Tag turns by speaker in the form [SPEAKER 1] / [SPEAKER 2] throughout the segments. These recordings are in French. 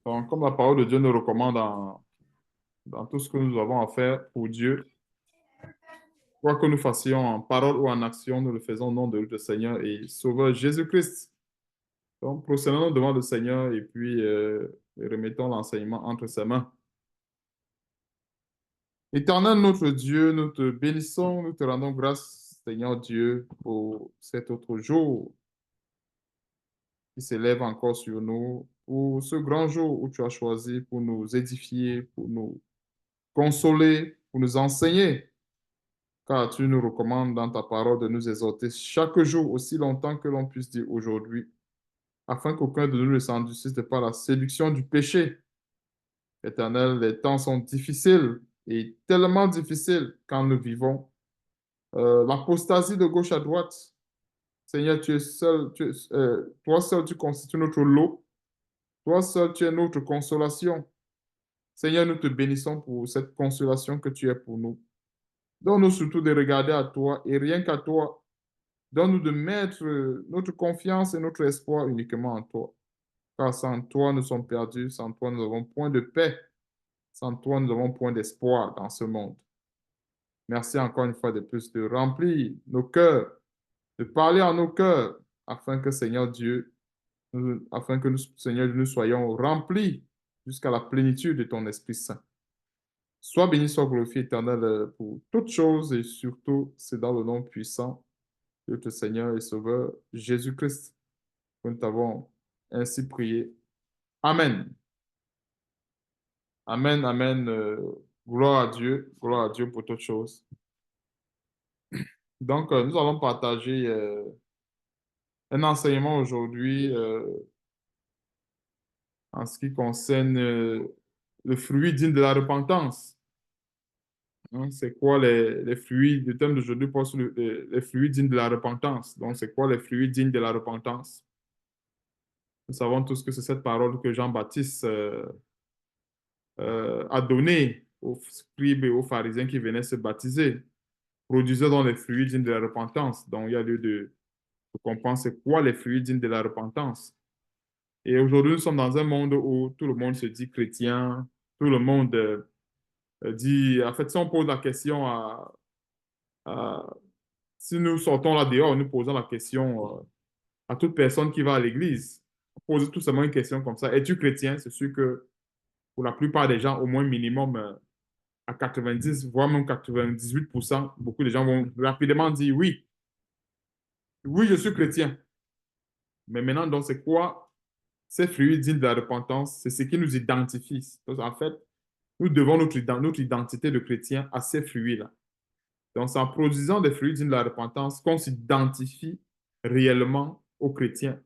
[SPEAKER 1] Donc, comme la parole de Dieu nous recommande dans tout ce que nous avons à faire pour Dieu, quoi que nous fassions en parole ou en action, nous le faisons au nom de notre Seigneur et Sauveur Jésus-Christ. Donc, procédons devant le Seigneur et puis remettons l'enseignement entre ses mains. Éternel notre Dieu, nous te bénissons, nous te rendons grâce, Seigneur Dieu, pour cet autre jour qui s'élève encore sur nous, pour ce grand jour où tu as choisi pour nous édifier, pour nous consoler, pour nous enseigner, car tu nous recommandes dans ta parole de nous exhorter chaque jour aussi longtemps que l'on puisse dire aujourd'hui, afin qu'aucun de nous ne s'endurcisse de par la séduction du péché. Éternel, les temps sont difficiles et tellement difficiles quand nous vivons. L'apostasie de gauche à droite, Seigneur, tu es seul, toi seul tu constitues notre lot, toi seul tu es notre consolation. Seigneur, nous te bénissons pour cette consolation que tu es pour nous. Donne-nous surtout de regarder à toi et rien qu'à toi. Donne-nous de mettre notre confiance et notre espoir uniquement en toi. Car sans toi, nous sommes perdus. Sans toi, nous n'avons point de paix. Sans toi, nous n'avons point d'espoir dans ce monde. Merci encore une fois de plus de remplir nos cœurs, de parler à nos cœurs, afin que Seigneur Dieu, afin que nous, Seigneur, nous soyons remplis jusqu'à la plénitude de ton Esprit Saint. Sois béni, sois glorifié, éternel, pour toutes choses et surtout, c'est dans le nom puissant de notre Seigneur et Sauveur Jésus-Christ que nous t'avons ainsi prié. Amen. Amen, amen. Gloire à Dieu pour toutes choses. Donc, nous allons partager un enseignement aujourd'hui en ce qui concerne le fruit digne de la repentance. Hein, c'est quoi les fruits? Le thème d'aujourd'hui porte sur les fruits dignes de la repentance. Donc, c'est quoi les fruits dignes de la repentance? Nous savons tous que c'est cette parole que Jean-Baptiste a donnée aux scribes et aux pharisiens qui venaient se baptiser. Produisait dans les fruits dignes de la repentance. Donc, il y a lieu de comprendre c'est quoi les fruits dignes de la repentance. Et aujourd'hui, nous sommes dans un monde où tout le monde se dit chrétien, tout le monde dit, en fait, si on pose la question à- si nous sortons là dehors, nous posons la question à toute personne qui va à l'église, on pose tout simplement une question comme ça, es-tu chrétien? C'est sûr que pour la plupart des gens, au moins minimum à 90, voire même 98%, beaucoup de gens vont rapidement dire oui, oui, je suis chrétien. Mais maintenant, donc, c'est quoi ces fruits dignes de la repentance? C'est ce qui nous identifie. Donc, en fait, nous devons notre identité de chrétien à ces fruits-là. Donc, c'est en produisant des fruits dignes de la repentance qu'on s'identifie réellement aux chrétiens.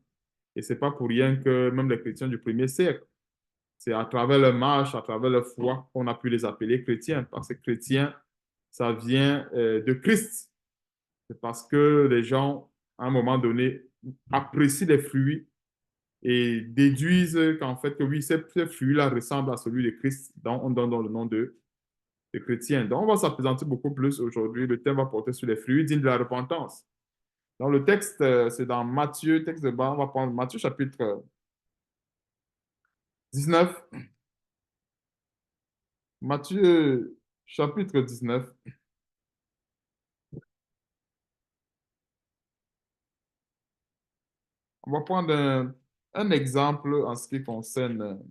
[SPEAKER 1] Et c'est pas pour rien que même les chrétiens du premier siècle, c'est à travers leur marche, à travers leur foi, qu'on a pu les appeler chrétiens. Parce que chrétien, ça vient de Christ. C'est parce que les gens, à un moment donné, apprécient les fruits et déduisent qu'en fait, que oui, ces fruits-là ressemblent à celui de Christ. Donc, on donne dans le nom de chrétien. Donc, on va s'appesantir beaucoup plus aujourd'hui. Le thème va porter sur les fruits dignes de la repentance. Dans le texte, c'est dans Matthieu, texte de bas, on va prendre Matthieu chapitre 19. Matthieu chapitre 19. On va prendre un exemple en ce qui concerne.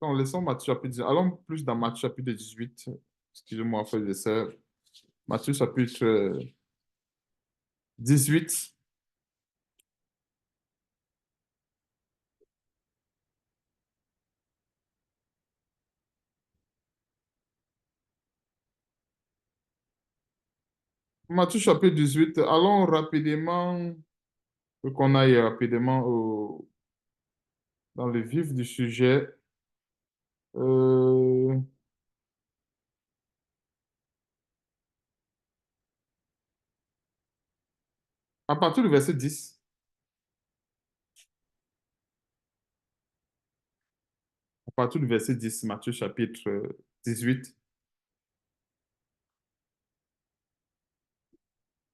[SPEAKER 1] Non, laissons Matthieu chapitre 19. Allons plus dans Matthieu chapitre 18. Excusez-moi, frères et sœurs. Matthieu chapitre 18. Matthieu chapitre 18. Allons rapidement, pour qu'on aille rapidement dans le vif du sujet. Euh, à partir du verset 10. À partir du verset 10, Matthieu chapitre 18.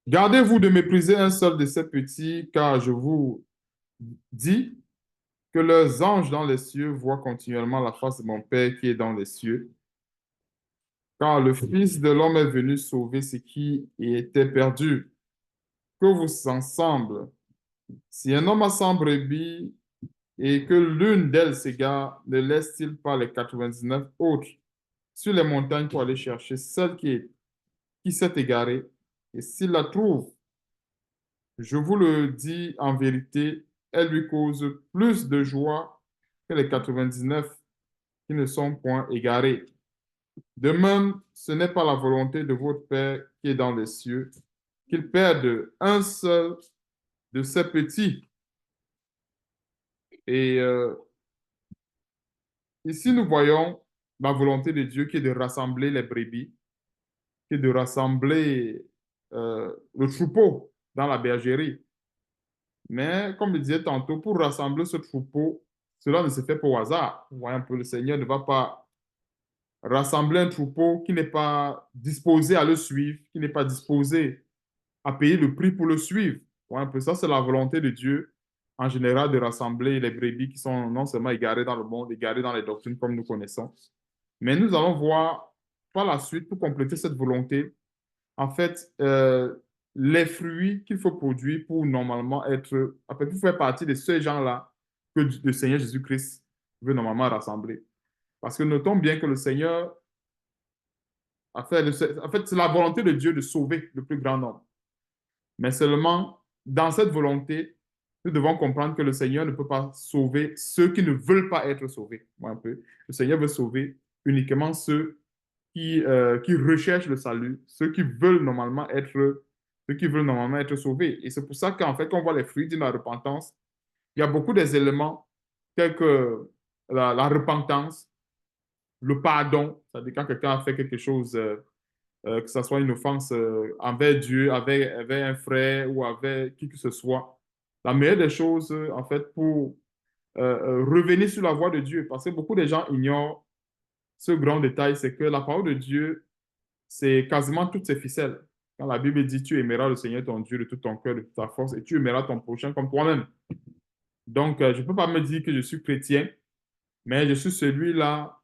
[SPEAKER 1] Gardez-vous de mépriser un seul de ces petits, car je vous dis que leurs anges dans les cieux voient continuellement la face de mon Père qui est dans les cieux. Car le Fils de l'homme est venu sauver ce qui était perdu. Que vous ensemble, si un homme a 100 brebis et que l'une d'elles s'égare, ne laisse-t-il pas les 99 autres sur les montagnes pour aller chercher celle qui s'est égarée? Et s'il la trouve, je vous le dis en vérité, elle lui cause plus de joie que les 99 qui ne sont point égarés. De même, ce n'est pas la volonté de votre Père qui est dans les cieux qu'il perde un seul de ses petits. Et ici, nous voyons la volonté de Dieu qui est de rassembler les brebis, qui est de rassembler le troupeau dans la bergerie. Mais comme je disais tantôt, pour rassembler ce troupeau, cela ne se fait pas au hasard. Vous voyez un peu, le Seigneur ne va pas rassembler un troupeau qui n'est pas disposé à le suivre, qui n'est pas disposé à payer le prix pour le suivre. Ouais, un peu ça, c'est la volonté de Dieu en général de rassembler les brebis qui sont non seulement égarées dans le monde, égarées dans les doctrines comme nous connaissons, mais nous allons voir par la suite, pour compléter cette volonté, en fait, les fruits qu'il faut produire pour normalement être, en fait, pour faire partie de ces gens-là que le Seigneur Jésus-Christ veut normalement rassembler. Parce que notons bien que le Seigneur en fait, c'est la volonté de Dieu de sauver le plus grand nombre. Mais seulement, dans cette volonté, nous devons comprendre que le Seigneur ne peut pas sauver ceux qui ne veulent pas être sauvés. Moi, un peu. Le Seigneur veut sauver uniquement ceux qui recherchent le salut, ceux qui veulent normalement être sauvés. Et c'est pour ça qu'en fait, quand on voit les fruits de la repentance, il y a beaucoup des éléments tels que la repentance, le pardon, c'est-à-dire quand quelqu'un a fait quelque chose que ce soit une offense envers Dieu, avec un frère ou avec qui que ce soit. La meilleure des choses, en fait, pour revenir sur la voie de Dieu, parce que beaucoup de gens ignorent ce grand détail, c'est que la parole de Dieu, c'est quasiment toutes ses ficelles. Quand la Bible dit, tu aimeras le Seigneur ton Dieu de tout ton cœur, de toute ta force, et tu aimeras ton prochain comme toi-même. Donc, je ne peux pas me dire que je suis chrétien, mais je suis celui-là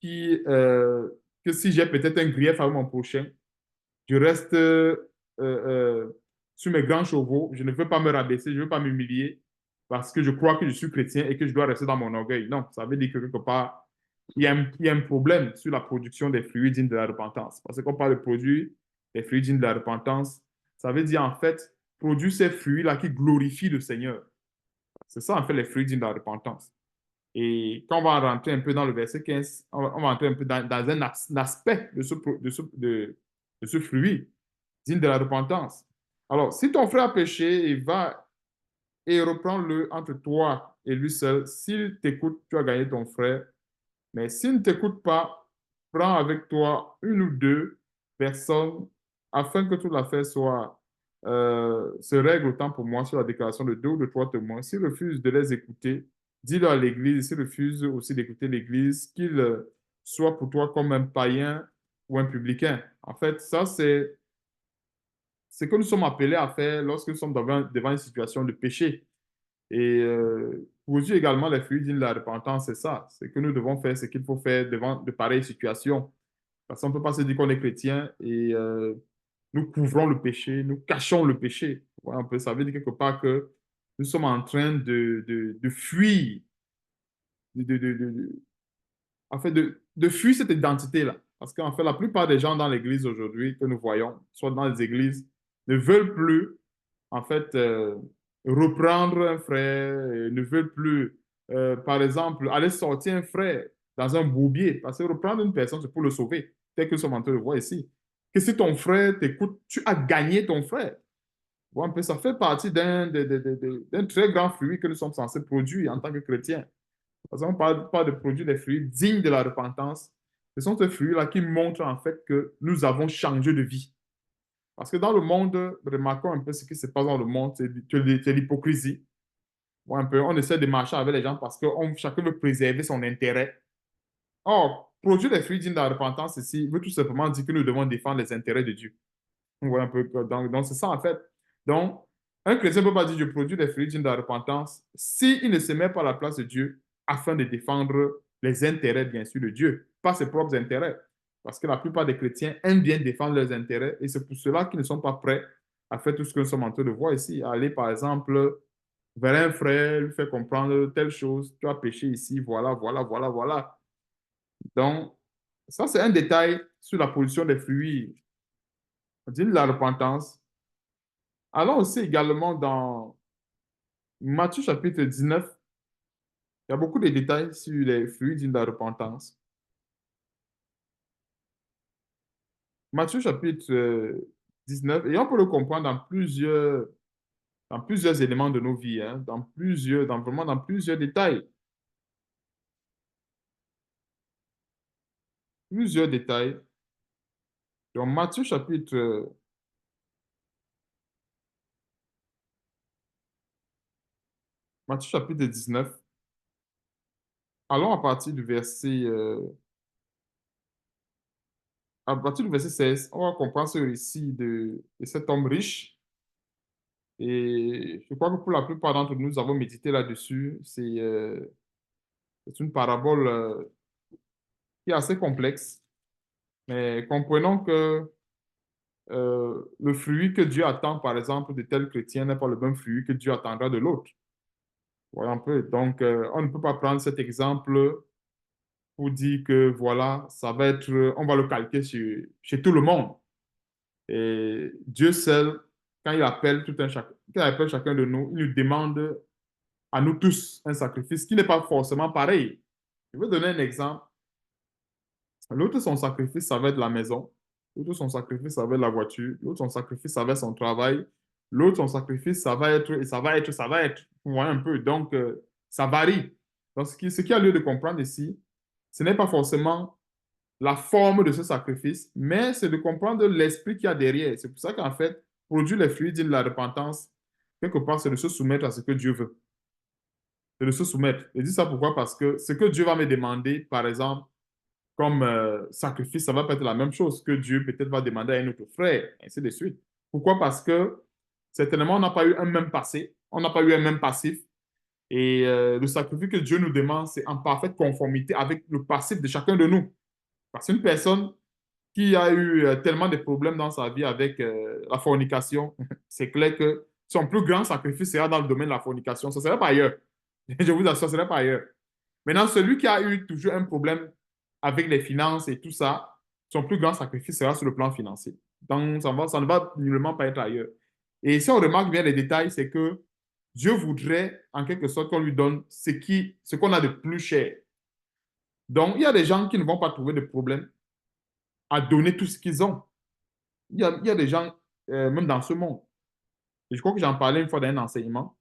[SPEAKER 1] que si j'ai peut-être un grief avec mon prochain, je reste sur mes grands chevaux. Je ne veux pas me rabaisser, je ne veux pas m'humilier parce que je crois que je suis chrétien et que je dois rester dans mon orgueil. Non, ça veut dire que quelque part, il y a un problème sur la production des fruits dignes de la repentance. Parce qu'on parle de produire des fruits dignes de la repentance, ça veut dire en fait produire ces fruits-là qui glorifient le Seigneur. C'est ça en fait les fruits dignes de la repentance. Et quand on va rentrer un peu dans le verset 15, on va rentrer un peu dans un aspect de ce fruit digne de la repentance. Alors, si ton frère a péché, il va et reprends-le entre toi et lui seul. S'il t'écoute, tu as gagné ton frère. Mais s'il ne t'écoute pas, prends avec toi une ou deux personnes afin que toute l'affaire se règle autant pour moi sur la déclaration de deux ou de trois témoins. S'il refuse de les écouter, dis-le à l'Église. S'il refuse aussi d'écouter l'Église, qu'il soit pour toi comme un païen ou un publicain. En fait, ça, c'est ce que nous sommes appelés à faire lorsque nous sommes devant une situation de péché. Et pour Dieu également, les fruits dignes de la repentance, c'est ça. C'est que nous devons faire ce qu'il faut faire devant de pareilles situations. Parce qu'on ne peut pas se dire qu'on est chrétien et nous couvrons le péché, nous cachons le péché. Ouais, un peu, ça veut dire quelque part que nous sommes en train de fuir, de, en fait, de fuir cette identité-là. Parce qu'en fait, la plupart des gens dans l'Église aujourd'hui que nous voyons, soit dans les églises, ne veulent plus, en fait, reprendre un frère, ne veulent plus, par exemple, aller sortir un frère dans un bourbier. Parce que reprendre une personne, c'est pour le sauver, tel que nous sommes en train de voir ici. Que si ton frère t'écoute, tu as gagné ton frère. Bon, un peu, ça fait partie d'un très grand fruit que nous sommes censés produire en tant que chrétiens. Parce qu'on parle pas de produire des fruits dignes de la repentance. Ce sont ces fruits-là qui montrent en fait que nous avons changé de vie. Parce que dans le monde, remarquons un peu ce qui se passe dans le monde, c'est l'hypocrisie. Ouais, un peu, on essaie de marcher avec les gens parce que chacun veut préserver son intérêt. Or, produire des fruits dignes de la repentance ici veut tout simplement dire que nous devons défendre les intérêts de Dieu. On voit un peu donc c'est ça en fait. Donc, un chrétien ne peut pas dire je produis des fruits dignes de la repentance s'il ne se met pas à la place de Dieu afin de défendre les intérêts, bien sûr, de Dieu, pas ses propres intérêts. Parce que la plupart des chrétiens aiment bien défendre leurs intérêts et c'est pour cela qu'ils ne sont pas prêts à faire tout ce que nous sommes en train de voir ici. Aller, par exemple, vers un frère, lui faire comprendre telle chose, tu as péché ici, voilà, voilà, voilà, voilà. Donc, ça, c'est un détail sur la position des fruits dignes de la repentance. Allons aussi également dans Matthieu chapitre 19. Il y a beaucoup de détails sur les fruits de la repentance. Matthieu chapitre 19, et on peut le comprendre dans plusieurs éléments de nos vies, hein, vraiment dans plusieurs détails. Plusieurs détails. Donc Matthieu chapitre 19, allons à partir du verset 16, on va comprendre ce récit de cet homme riche. Et je crois que pour la plupart d'entre nous, nous avons médité là-dessus. C'est une parabole qui est assez complexe, mais comprenons que le fruit que Dieu attend, par exemple, de tel chrétien n'est pas le même fruit que Dieu attendra de l'autre. Voilà un peu. Donc, on ne peut pas prendre cet exemple pour dire que, voilà, on va le calquer chez tout le monde. Et Dieu seul, quand il appelle chacun de nous, il nous demande à nous tous un sacrifice qui n'est pas forcément pareil. Je vais donner un exemple. L'autre, son sacrifice, ça va être la maison. L'autre, son sacrifice, ça va être la voiture. L'autre, son sacrifice, ça va être son travail. L'autre, son sacrifice, ça va être, et ça va être. Vous voyez un peu. Donc, ça varie. Donc, ce qui a lieu de comprendre ici, ce n'est pas forcément la forme de ce sacrifice, mais c'est de comprendre l'esprit qu'il y a derrière. C'est pour ça qu'en fait, produire les fruits de la repentance, quelque part, c'est de se soumettre à ce que Dieu veut. C'est de se soumettre. Je dis ça pourquoi? Parce que ce que Dieu va me demander, par exemple, comme sacrifice, ça va pas être la même chose que Dieu peut-être va demander à un autre frère, ainsi de suite. Pourquoi? Parce que certainement, on n'a pas eu un même passé, on n'a pas eu un même passif. Et le sacrifice que Dieu nous demande, c'est en parfaite conformité avec le passif de chacun de nous. Parce qu'une personne qui a eu tellement de problèmes dans sa vie avec la fornication, c'est clair que son plus grand sacrifice sera dans le domaine de la fornication. Ce ne serait pas ailleurs. Je vous assure, ce ne serait pas ailleurs. Maintenant, celui qui a eu toujours un problème avec les finances et tout ça, son plus grand sacrifice sera sur le plan financier. Donc, ça ne va nullement pas être ailleurs. Et si on remarque bien les détails, c'est que Dieu voudrait, en quelque sorte, qu'on lui donne ce qu'on a de plus cher. Donc, il y a des gens qui ne vont pas trouver de problème à donner tout ce qu'ils ont. Il y a des gens, même dans ce monde, et je crois que j'en parlais une fois dans un enseignement,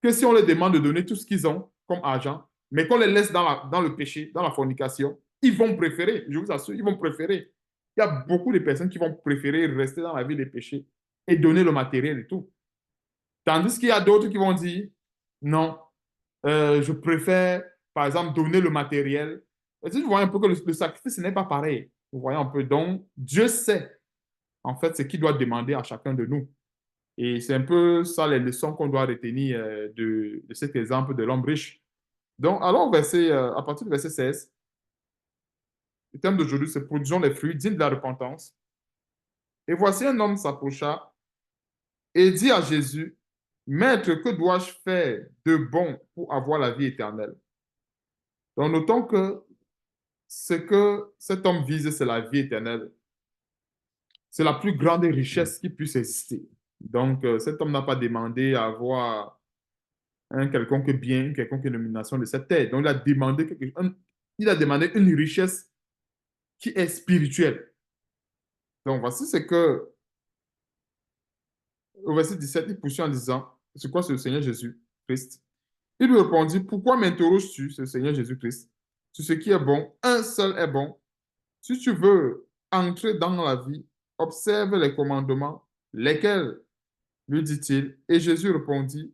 [SPEAKER 1] que si on leur demande de donner tout ce qu'ils ont comme argent, mais qu'on les laisse dans le péché, dans la fornication, ils vont préférer, je vous assure, ils vont préférer. Il y a beaucoup de personnes qui vont préférer rester dans la vie des péchés et donner le matériel et tout. Tandis qu'il y a d'autres qui vont dire, non, je préfère, par exemple, donner le matériel. Et si vous voyez un peu que le sacrifice, ce n'est pas pareil. Vous voyez un peu. Donc, Dieu sait, en fait, ce qu'il doit demander à chacun de nous. Et c'est un peu ça les leçons qu'on doit retenir de cet exemple de l'homme riche. Donc, alors, à partir du verset 16, le thème d'aujourd'hui, c'est produisons les fruits dignes de la repentance. Et voici un homme s'approcha et dit à Jésus, Maître, que dois-je faire de bon pour avoir la vie éternelle? Donc, notons que ce que cet homme vise, c'est la vie éternelle. C'est la plus grande richesse qui puisse exister. Donc, cet homme n'a pas demandé à avoir un quelconque bien, une quelconque nomination de cette terre. Donc, il a demandé une richesse qui est spirituelle. Donc, voici ce que, au verset 17, il poursuit en disant, c'est quoi, c'est le Seigneur Jésus-Christ? Il lui répondit, pourquoi m'interroges-tu, c'est le Seigneur Jésus-Christ, sur ce qui est bon? Un seul est bon. Si tu veux entrer dans la vie, observe les commandements, lesquels, lui dit-il. Et Jésus répondit,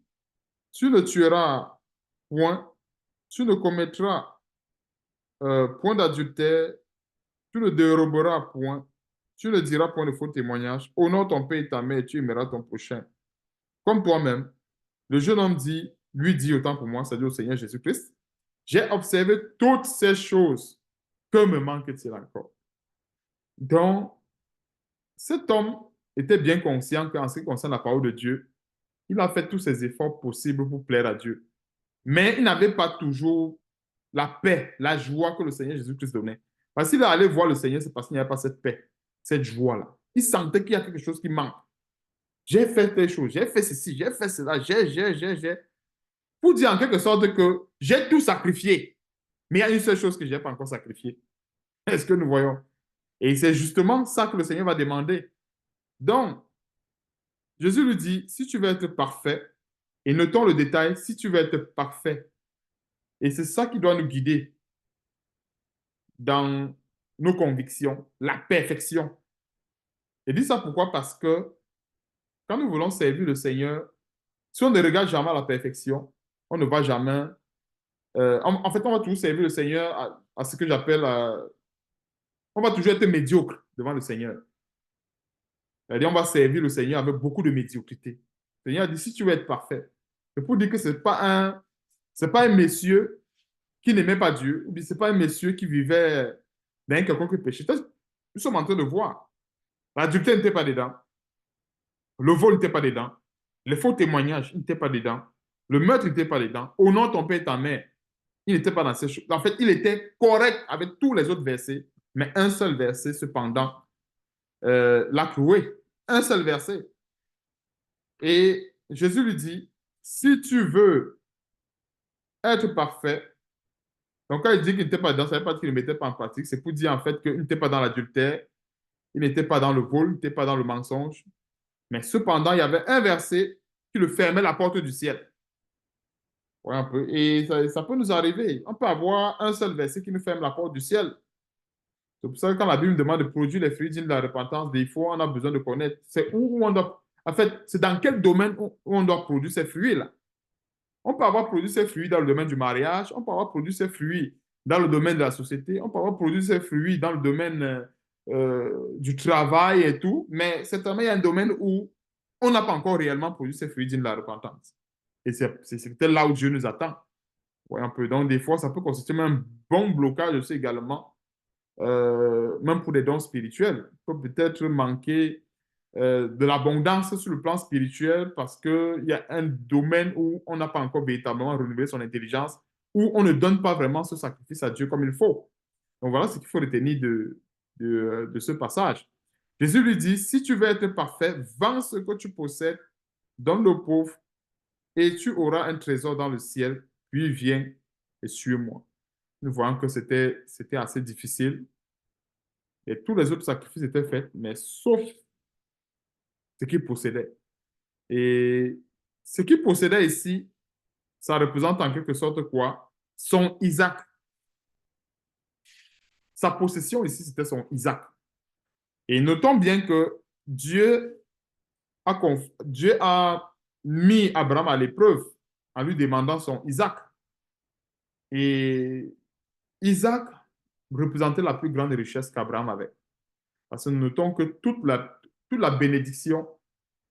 [SPEAKER 1] tu ne tueras point, tu ne commettras point d'adultère, tu ne déroberas point, Tu ne diras point de faux témoignages. Honore ton père et ta mère et tu aimeras ton prochain. Comme toi-même, le jeune homme lui dit autant pour moi, c'est-à-dire au Seigneur Jésus-Christ, j'ai observé toutes ces choses. Que me manque-t-il encore? Donc, cet homme était bien conscient qu'en ce qui concerne la parole de Dieu, il a fait tous ses efforts possibles pour plaire à Dieu. Mais il n'avait pas toujours la paix, la joie que le Seigneur Jésus-Christ donnait. Parce qu'il est allé voir le Seigneur, c'est parce qu'il n'y avait pas cette paix, cette joie-là. Il sentait qu'il y a quelque chose qui manque. J'ai fait telle chose, j'ai fait ceci, j'ai fait cela, j'ai. Pour dire en quelque sorte que j'ai tout sacrifié. Mais il y a une seule chose que je n'ai pas encore sacrifiée. Est-ce que nous voyons? Et c'est justement ça que le Seigneur va demander. Donc, Jésus lui dit, si tu veux être parfait, et notons le détail, si tu veux être parfait, et c'est ça qui doit nous guider dans nos convictions, la perfection. Et dit ça pourquoi? Parce que quand nous voulons servir le Seigneur, si on ne regarde jamais à la perfection, on ne va jamais... en fait, on va toujours servir le Seigneur à ce que j'appelle... on va toujours être médiocre devant le Seigneur. C'est-à-dire, on va servir le Seigneur avec beaucoup de médiocrité. Le Seigneur dit, si tu veux être parfait, c'est pour dire que c'est pas un monsieur qui n'aimait pas Dieu, ou bien c'est pas un monsieur qui vivait dans un quelconque péché. Nous sommes en train de voir. L'adultère n'était pas dedans. Le vol n'était pas dedans. Les faux témoignages n'étaient pas dedans. Le meurtre n'était pas dedans. Honore ton père et ta mère. Il n'était pas dans ces choses. En fait, il était correct avec tous les autres versets, mais un seul verset, cependant, l'a cloué. Un seul verset. Et Jésus lui dit, si tu veux être parfait, donc quand il dit qu'il n'était pas dedans, ça ne veut pas dire qu'il ne mettait pas en pratique, c'est pour dire en fait qu'il n'était pas dans l'adultère, il n'était pas dans le vol, il n'était pas dans le mensonge, mais cependant, il y avait un verset qui le fermait la porte du ciel. Ouais, un peu. Et ça peut nous arriver. On peut avoir un seul verset qui nous ferme la porte du ciel. C'est pour ça que quand la Bible demande de produire les fruits dignes de la repentance, des fois, on a besoin de connaître c'est où on doit. En fait, c'est dans quel domaine où on doit produire ces fruits-là. On peut avoir produit ces fruits dans le domaine du mariage, on peut avoir produit ces fruits dans le domaine de la société, on peut avoir produit ces fruits dans le domaine du travail et tout, mais certainement, il y a un domaine où on n'a pas encore réellement produit ces fruits dignes de la repentance. Et c'est peut-être là où Dieu nous attend. Ouais, un peu. Donc, des fois, ça peut constituer même un bon blocage aussi également, même pour des dons spirituels. Il peut peut-être manquer de l'abondance sur le plan spirituel parce qu'il y a un domaine où on n'a pas encore véritablement renouvelé son intelligence, où on ne donne pas vraiment ce sacrifice à Dieu comme il faut. Donc voilà ce qu'il faut retenir de ce passage. Jésus lui dit, si tu veux être parfait, vends ce que tu possèdes, donne aux pauvres et tu auras un trésor dans le ciel, puis viens et suis-moi. Nous voyons que c'était assez difficile et tous les autres sacrifices étaient faits, mais sauf ce qu'il possédait. Et ce qu'il possédait ici, ça représente en quelque sorte quoi? Son Isaac. Sa possession ici, c'était son Isaac. Et notons bien que Dieu a mis Abraham à l'épreuve en lui demandant son Isaac. Et Isaac représentait la plus grande richesse qu'Abraham avait. Parce que notons que toute la bénédiction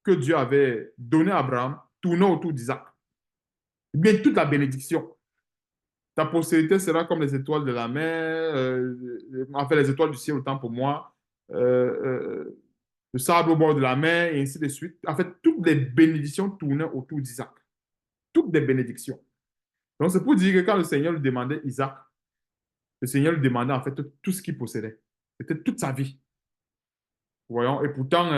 [SPEAKER 1] que Dieu avait donnée à Abraham tournait autour d'Isaac. Bien, toute la bénédiction. Ta postérité sera comme les étoiles de la mer, enfin les étoiles du ciel autant pour moi, le sable au bord de la mer, et ainsi de suite. En fait, toutes les bénédictions tournaient autour d'Isaac. Toutes les bénédictions. Donc, c'est pour dire que quand le Seigneur lui demandait Isaac, le Seigneur lui demandait en fait tout ce qu'il possédait. C'était toute sa vie. Voyons. Et pourtant,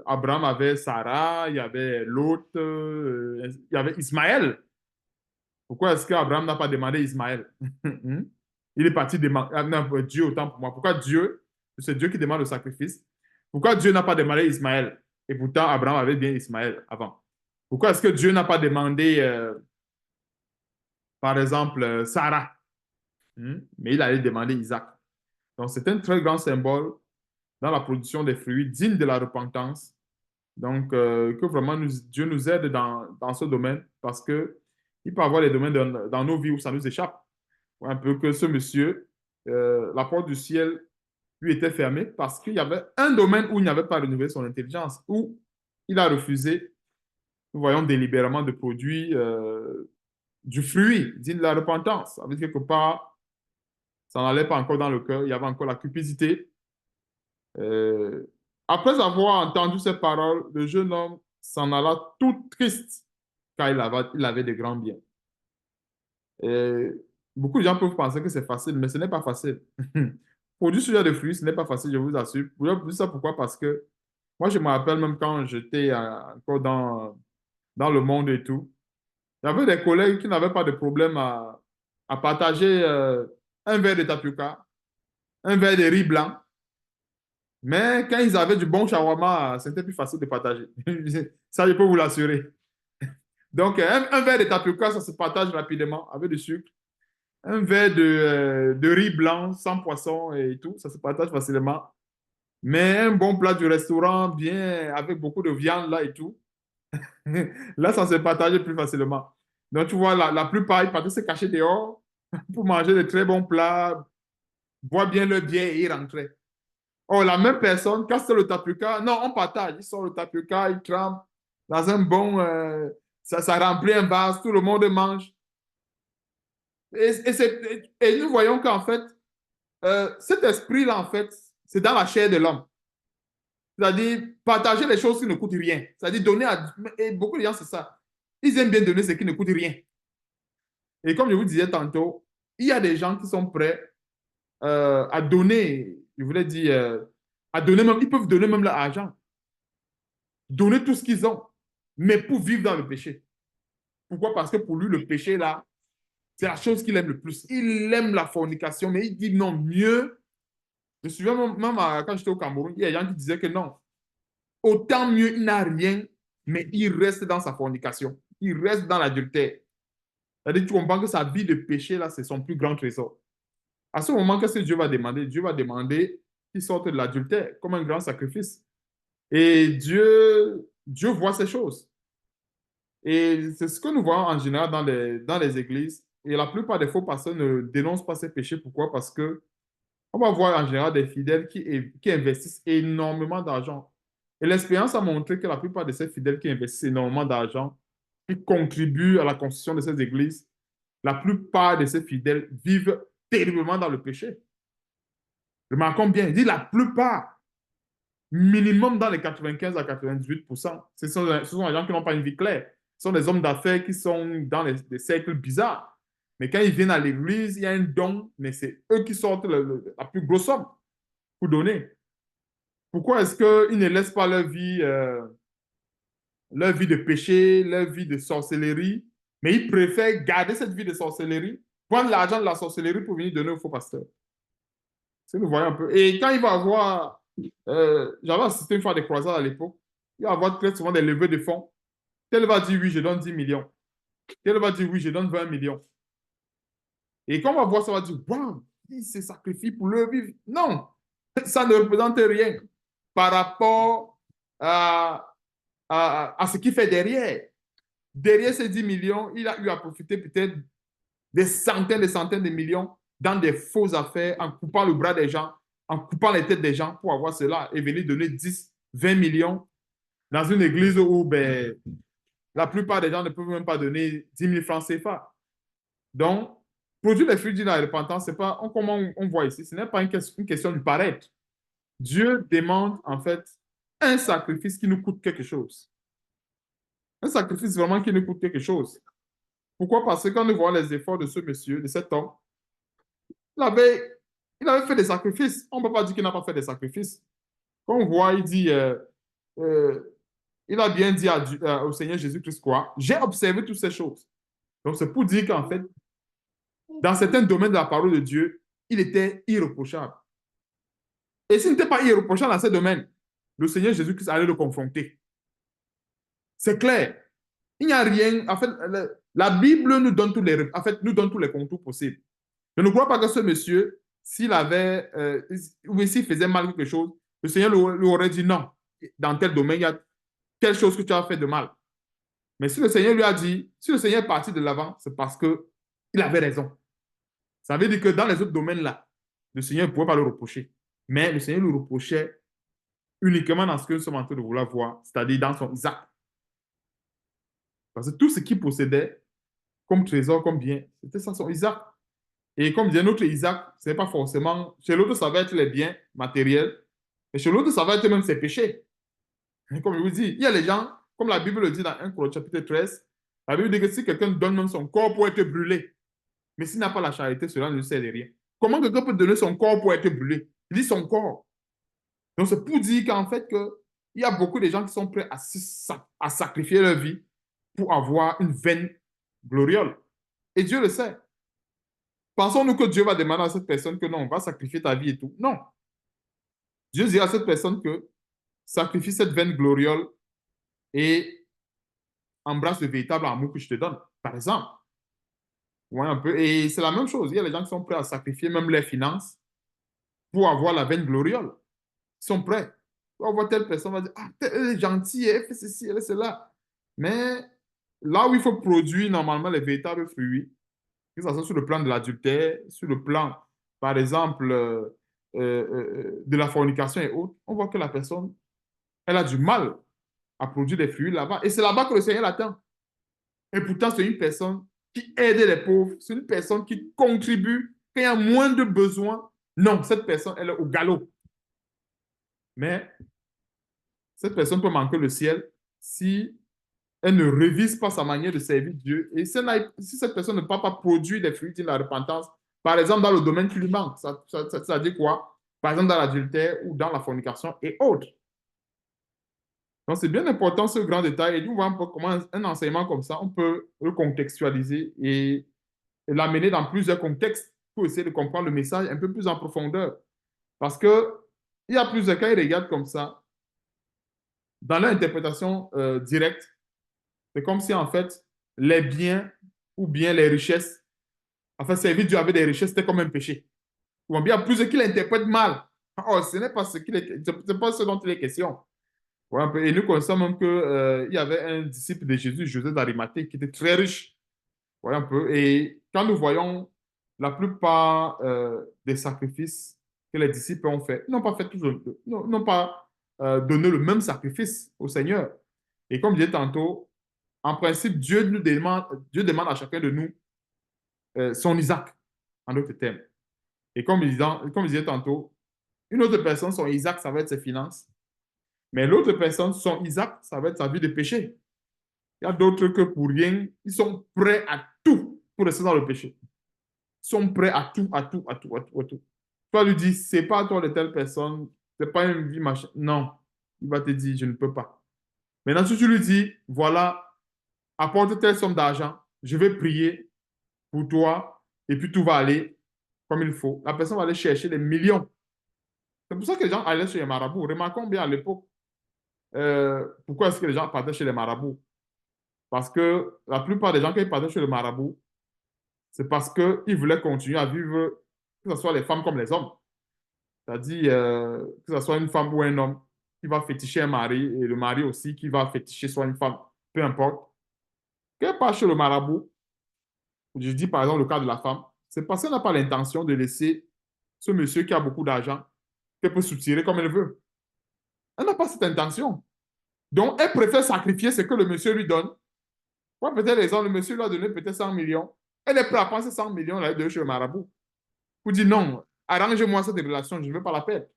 [SPEAKER 1] Abraham avait Sarah, il y avait Lot, il y avait Ismaël. Pourquoi est-ce qu'Abraham n'a pas demandé Ismaël? Il est parti demander Dieu autant pour moi. Pourquoi Dieu, c'est Dieu qui demande le sacrifice? Pourquoi Dieu n'a pas demandé Ismaël? Et pourtant, Abraham avait bien Ismaël avant. Pourquoi est-ce que Dieu n'a pas demandé, par exemple, Sarah? Mais il allait demander Isaac. Donc, c'est un très grand symbole dans la production des fruits dignes de la repentance. Donc, que vraiment Dieu nous aide dans ce domaine parce que il peut y avoir des domaines nos vies où ça nous échappe. Un peu que ce monsieur, la porte du ciel lui était fermé parce qu'il y avait un domaine où il n'avait pas renouvelé son intelligence, où il a refusé, nous voyons délibérément, de produire du fruit, dit de la repentance. Ça veut dire quelque part, ça n'allait pas encore dans le cœur, il y avait encore la cupidité. Euh, Après avoir entendu ces paroles, le jeune homme s'en alla tout triste, car il avait de grands biens. Et beaucoup de gens peuvent penser que c'est facile, mais ce n'est pas facile. Produire ce genre de fruits, ce n'est pas facile, je vous assure. Je dis ça pourquoi? Parce que moi, je me rappelle même quand j'étais encore dans le monde et tout, il y avait des collègues qui n'avaient pas de problème à partager un verre de tapioca, un verre de riz blanc. Mais quand ils avaient du bon shawarma, c'était plus facile de partager. Ça, je peux vous l'assurer. Donc, un verre de tapioca, ça se partage rapidement avec du sucre. Un verre de riz blanc sans poisson et tout, ça se partage facilement. Mais un bon plat du restaurant, bien, avec beaucoup de viande là et tout, là, ça se partage plus facilement. Donc, tu vois, la plupart, ils partaient se cacher dehors pour manger de très bons plats, boire bien leur bière et y rentrer. Oh, la même personne, quand c'est le tapioca, non, on partage. Ils sortent le tapioca, ils trempent dans un bon. Ça remplit un vase, tout le monde mange. Et nous voyons qu'en fait, cet esprit-là, en fait, c'est dans la chair de l'homme. C'est-à-dire partager les choses qui ne coûtent rien. C'est-à-dire donner à. Et beaucoup de gens, c'est ça. Ils aiment bien donner ce qui ne coûte rien. Et comme je vous disais tantôt, il y a des gens qui sont prêts à donner, je voulais dire, à donner même, ils peuvent donner même leur argent, donner tout ce qu'ils ont, mais pour vivre dans le péché. Pourquoi? Parce que pour lui, le péché, là, c'est la chose qu'il aime le plus. Il aime la fornication, mais il dit non, mieux. Je me souviens même quand j'étais au Cameroun, il y a des gens qui disaient que non, autant mieux, il n'a rien, mais il reste dans sa fornication. Il reste dans l'adultère. C'est-à-dire, tu comprends que sa vie de péché, là, c'est son plus grand trésor. À ce moment, qu'est-ce que Dieu va demander? Dieu va demander qu'il sorte de l'adultère comme un grand sacrifice. Et Dieu voit ces choses. Et c'est ce que nous voyons en général dans les églises. Et la plupart des faux pasteurs ne dénoncent pas ces péchés. Pourquoi? Parce que on va voir en général des fidèles qui investissent énormément d'argent. Et l'expérience a montré que la plupart de ces fidèles qui investissent énormément d'argent, qui contribuent à la construction de ces églises, la plupart de ces fidèles vivent terriblement dans le péché. Remarquons bien, il dit la plupart, minimum dans les 95 à 98%. Ce sont des gens qui n'ont pas une vie claire. Ce sont des hommes d'affaires qui sont dans des cercles bizarres. Mais quand ils viennent à l'église, il y a un don, mais c'est eux qui sortent la plus grosse somme pour donner. Pourquoi est-ce qu'ils ne laissent pas leur vie de péché, leur vie de sorcellerie, mais ils préfèrent garder cette vie de sorcellerie, prendre l'argent de la sorcellerie pour venir donner au faux pasteur? C'est nous voyons un peu. Et quand il va avoir, j'avais assisté une fois à des croisades à l'époque, il va avoir très souvent des levées de fonds. Tel va dire oui, je donne 10 millions. Tel va dire oui, je donne 20 millions. Et quand on va voir ça, on va dire waouh, il se sacrifie pour le vivre. Non, ça ne représente rien par rapport à ce qu'il fait derrière. Derrière ces 10 millions, il a eu à profiter peut-être des centaines de millions dans des fausses affaires, en coupant le bras des gens, en coupant les têtes des gens pour avoir cela et venir donner 10, 20 millions dans une église où ben, la plupart des gens ne peuvent même pas donner 10 000 francs CFA. Donc, produire les fruits de la repentance, c'est pas, comme on voit ici, ce n'est pas une question du paraître. Dieu demande en fait un sacrifice qui nous coûte quelque chose. Un sacrifice vraiment qui nous coûte quelque chose. Pourquoi? Parce que quand nous voyons les efforts de ce monsieur, de cet homme, il avait, il avait fait des sacrifices. On ne peut pas dire qu'il n'a pas fait des sacrifices. Quand on voit, il dit, il a bien dit au Seigneur Jésus-Christ quoi? J'ai observé toutes ces choses. Donc, c'est pour dire qu'en fait, dans certains domaines de la parole de Dieu, il était irréprochable. Et s'il n'était pas irréprochable dans ces domaines, le Seigneur Jésus-Christ allait le confronter. C'est clair. Il n'y a rien. En fait, la Bible nous donne nous donne tous les contours possibles. Je ne crois pas que ce monsieur, s'il avait, ou s'il faisait mal quelque chose, le Seigneur lui aurait dit non. Dans tel domaine, il y a telle chose que tu as fait de mal. Mais si le Seigneur lui a dit, si le Seigneur est parti de l'avant, c'est parce qu'il avait raison. Ça veut dire que dans les autres domaines-là, le Seigneur ne pouvait pas le reprocher. Mais le Seigneur le reprochait uniquement dans ce que nous sommes en train de vouloir voir, c'est-à-dire dans son Isaac. Parce que tout ce qu'il possédait comme trésor, comme bien, c'était ça son Isaac. Et comme disait notre Isaac, ce n'est pas forcément. Chez l'autre, ça va être les biens matériels. Et chez l'autre, ça va être même ses péchés. Et comme je vous dis, il y a les gens, comme la Bible le dit dans 1 Corinthiens chapitre 13, la Bible dit que si quelqu'un donne même son corps pour être brûlé, mais s'il n'a pas la charité, cela ne lui sert de rien. Comment quelqu'un peut donner son corps pour être brûlé? Il dit son corps. Donc c'est pour dire qu'en fait, il y a beaucoup de gens qui sont prêts à sacrifier leur vie pour avoir une vaine gloriole. Et Dieu le sait. Pensons-nous que Dieu va demander à cette personne que non, on va sacrifier ta vie et tout. Non. Dieu dit à cette personne que sacrifie cette vaine gloriole et embrasse le véritable amour que je te donne, par exemple. Ouais, un peu. Et c'est la même chose. Il y a les gens qui sont prêts à sacrifier même leurs finances pour avoir la vaine gloriole. Ils sont prêts. On voit telle personne, on va dire, ah, elle est gentille, elle fait ceci, elle fait cela. Mais là où il faut produire normalement les véritables fruits, que ce soit sur le plan de l'adultère, sur le plan, par exemple, de la fornication et autres, on voit que la personne, elle a du mal à produire des fruits là-bas. Et c'est là-bas que le Seigneur l'attend. Et pourtant, c'est une personne qui aide les pauvres, c'est une personne qui contribue quand il y a moins de besoins. Non, cette personne, elle est au galop. Mais cette personne peut manquer le ciel si elle ne révise pas sa manière de servir Dieu. Et si cette personne ne peut pas produire des fruits de la repentance, par exemple dans le domaine qui lui manque, ça dit quoi? Par exemple dans l'adultère ou dans la fornication et autres. Donc c'est bien important ce grand détail. Et nous voyons comment un enseignement comme ça, on peut le contextualiser et l'amener dans plusieurs contextes pour essayer de comprendre le message un peu plus en profondeur. Parce que il y a plusieurs cas, ils regardent comme ça. Dans leur interprétation directe, c'est comme si, en fait, les biens ou bien les richesses, en fait, servir Dieu avec des richesses, c'était comme un péché. Ou bien, plus qu'il interprète mal. Oh, ce n'est pas pas ce dont il est question. Ouais, et nous connaissons même qu'il y avait un disciple de Jésus, Joseph d'Arimathée, qui était très riche. Ouais, un peu. Et quand nous voyons la plupart des sacrifices que les disciples ont fait, ils n'ont pas fait toujours, n'ont pas donné le même sacrifice au Seigneur. Et comme je disais tantôt, en principe, Dieu demande à chacun de nous son Isaac, en d'autres termes. Et comme je disais tantôt, une autre personne, son Isaac, ça va être ses finances. Mais l'autre personne, son Isaac, ça va être sa vie de péché. Il y a d'autres que pour rien, ils sont prêts à tout pour rester dans le péché. Ils sont prêts à tout, à tout, à tout, à tout, à tout. Toi, lui dis, c'est pas toi de telle personne, c'est pas une vie machin. Non, il va te dire, je ne peux pas. Maintenant, si tu lui dis, voilà, apporte telle somme d'argent, je vais prier pour toi, et puis tout va aller comme il faut. La personne va aller chercher des millions. C'est pour ça que les gens allaient chez les marabouts. Remarquons bien à l'époque, pourquoi est-ce que les gens partaient chez les marabouts? Parce que la plupart des gens qui partaient chez les marabouts, c'est parce qu'ils voulaient continuer à vivre, que ce soit les femmes comme les hommes. C'est-à-dire que ce soit une femme ou un homme qui va féticher un mari, et le mari aussi qui va féticher soit une femme, peu importe. Qu'elle part chez le marabout, je dis par exemple le cas de la femme, c'est parce qu'elle n'a pas l'intention de laisser ce monsieur qui a beaucoup d'argent, qu'elle peut soutirer comme elle veut. Elle n'a pas cette intention. Donc, elle préfère sacrifier ce que le monsieur lui donne. Moi, peut-être, exemple, le monsieur lui a donné peut-être 100 millions. Elle est prête à prendre ces 100 millions là de chez le marabout. Pour dire non, arrange-moi cette relation, je ne veux pas la perdre.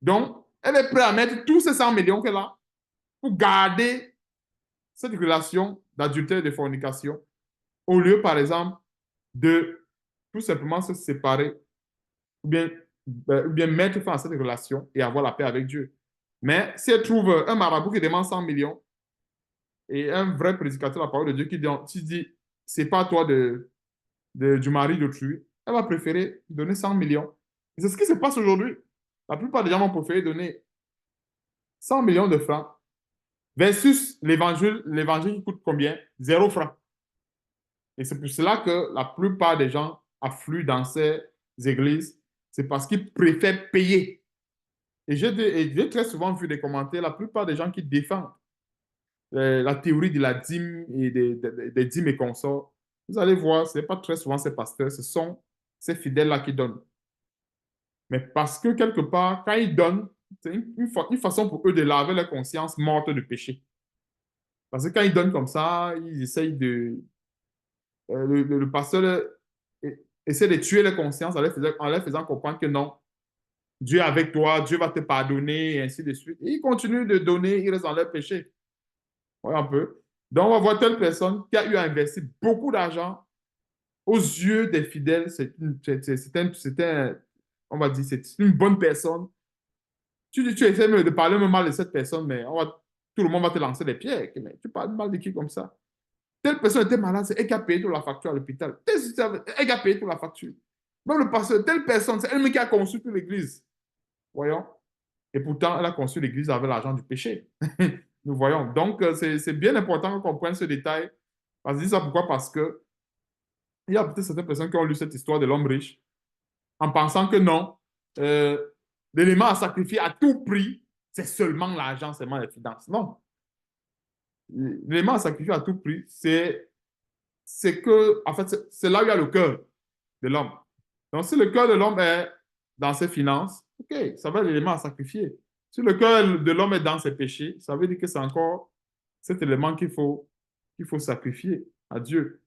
[SPEAKER 1] Donc, elle est prête à mettre tous ces 100 millions qu'elle a pour garder cette relation d'adultère et de fornication, au lieu, par exemple, de tout simplement se séparer ou bien mettre fin à cette relation et avoir la paix avec Dieu. Mais si elle trouve un marabout qui demande 100 millions et un vrai prédicateur de la parole de Dieu qui dit, c'est pas toi du mari d'autrui, elle va préférer donner 100 millions. Et c'est ce qui se passe aujourd'hui. La plupart des gens vont préférer donner 100 millions de francs versus l'évangile qui coûte combien? 0 francs. Et c'est pour cela que la plupart des gens affluent dans ces églises. C'est parce qu'ils préfèrent payer. Et j'ai très souvent vu des commentaires, la plupart des gens qui défendent la théorie de la dîme et des dîmes et consorts. Vous allez voir, ce n'est pas très souvent ces pasteurs, ce sont ces fidèles-là qui donnent. Mais parce que quelque part, quand ils donnent, c'est une façon pour eux de laver leur conscience morte de péché. Parce que quand ils donnent comme ça, ils essayent de... le pasteur essaie de tuer leur conscience en leur faisant comprendre que non, Dieu est avec toi, Dieu va te pardonner, et ainsi de suite. Et ils continuent de donner, ils restent dans leur péché. Ouais, un peu. Donc, on va voir telle personne qui a eu à investir beaucoup d'argent. Aux yeux des fidèles, on va dire, c'est une bonne personne. Tu essaies de parler même mal de cette personne, mais tout le monde va te lancer des pierres. Mais tu parles mal de qui comme ça? Telle personne était malade, c'est elle qui a payé toute la facture à l'hôpital. Elle qui a payé toute la facture. Même le pasteur, telle personne, c'est elle qui a conçu toute l'église. Voyons. Et pourtant, elle a conçu l'église avec l'argent du péché. Nous voyons. Donc, c'est bien important qu'on comprenne ce détail. Je dis ça pourquoi? Parce que il y a peut-être certaines personnes qui ont lu cette histoire de l'homme riche en pensant que non, euh, l'élément à sacrifier à tout prix, c'est seulement l'argent, seulement les finances. Non. L'élément à sacrifier à tout prix, c'est que, en fait, c'est là où il y a le cœur de l'homme. Donc, si le cœur de l'homme est dans ses finances, OK, ça va être l'élément à sacrifier. Si le cœur de l'homme est dans ses péchés, ça veut dire que c'est encore cet élément qu'il faut sacrifier à Dieu.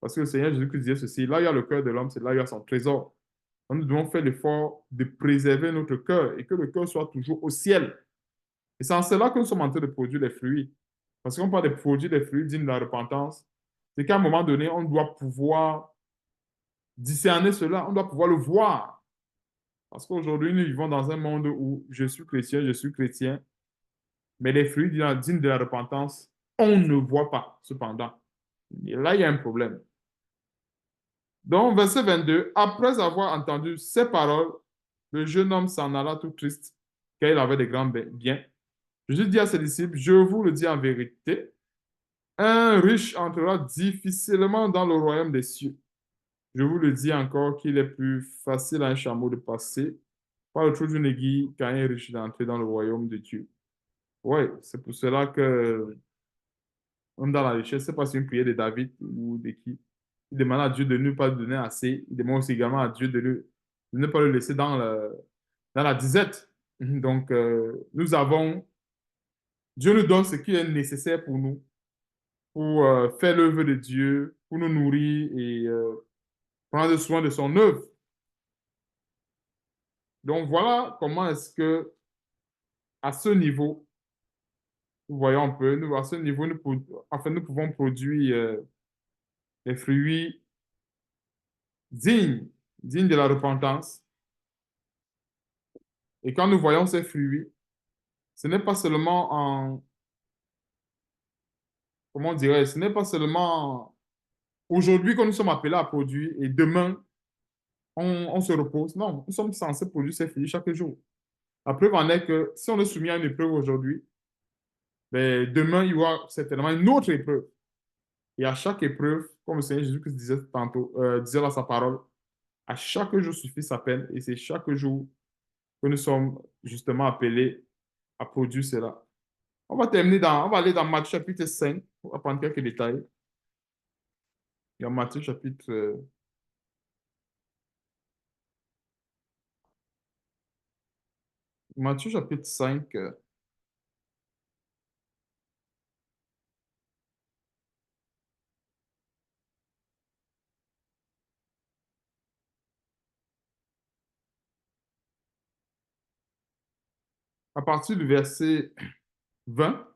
[SPEAKER 1] Parce que le Seigneur Jésus-Christ disait ceci, là où il y a le cœur de l'homme, c'est là où il y a son trésor. Donc, nous devons faire l'effort de préserver notre cœur et que le cœur soit toujours au ciel. Et c'est en cela que nous sommes en train de produire les fruits. Parce qu'on parle de produire des fruits dignes de la repentance. C'est qu'à un moment donné, on doit pouvoir discerner cela, on doit pouvoir le voir. Parce qu'aujourd'hui, nous vivons dans un monde où je suis chrétien, mais les fruits dignes de la repentance, on ne voit pas, cependant. Et là, il y a un problème. Donc, verset 22, après avoir entendu ces paroles, le jeune homme s'en alla tout triste, car il avait de grands biens. Jésus dit à ses disciples, je vous le dis en vérité, un riche entrera difficilement dans le royaume des cieux. Je vous le dis encore qu'il est plus facile à un chameau de passer par le trou d'une aiguille qu'à un riche d'entrer dans le royaume de Dieu. Oui, c'est pour cela que même dans la richesse, c'est pas si une prière de David ou de qui. Il demande à Dieu de ne pas lui donner assez. Il demande aussi également à Dieu de ne pas le laisser dans la disette. Donc, Dieu nous donne ce qui est nécessaire pour nous, pour faire l'œuvre de Dieu, pour nous nourrir et prendre soin de son œuvre. Donc, voilà comment est-ce que, à ce niveau, nous voyons un peu, à ce niveau, nous pouvons produire des fruits dignes, dignes de la repentance. Et quand nous voyons ces fruits, ce n'est pas seulement comment dirais ce n'est pas seulement aujourd'hui que nous sommes appelés à produire et demain, on se repose. Non, nous sommes censés produire ces fruits chaque jour. La preuve en est que si on est soumis à une épreuve aujourd'hui, ben, demain, il y aura certainement une autre épreuve. Et à chaque épreuve, comme le Seigneur Jésus disait tantôt, disait dans sa parole, à chaque jour suffit sa peine et c'est chaque jour que nous sommes justement appelés à produire cela. On va aller dans Matthieu chapitre 5, on va prendre quelques détails. Il y a Matthieu chapitre 5, à partir du verset 20.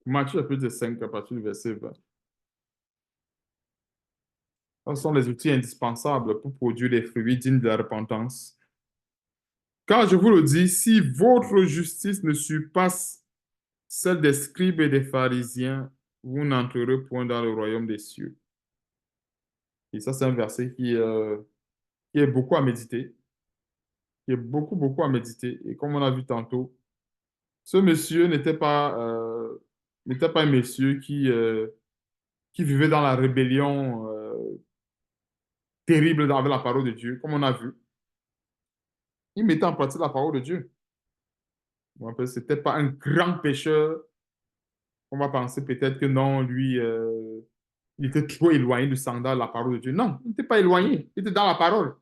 [SPEAKER 1] Matthieu chapitre 5, à partir du verset 20. Ce sont les outils indispensables pour produire les fruits dignes de la repentance. Car je vous le dis, si votre justice ne surpasse celle des scribes et des pharisiens, vous n'entrerez point dans le royaume des cieux. Et ça, c'est un verset qui est beaucoup à méditer, qui est beaucoup, beaucoup à méditer. Et comme on a vu tantôt, ce monsieur n'était pas un monsieur qui vivait dans la rébellion terrible avec la parole de Dieu, comme on a vu. Il mettait en pratique la parole de Dieu. Bon, ce n'était pas un grand pécheur. On va penser peut-être que non, lui, Il était trop éloigné du standard de la parole de Dieu. Non, il n'était pas éloigné. Il était dans la parole.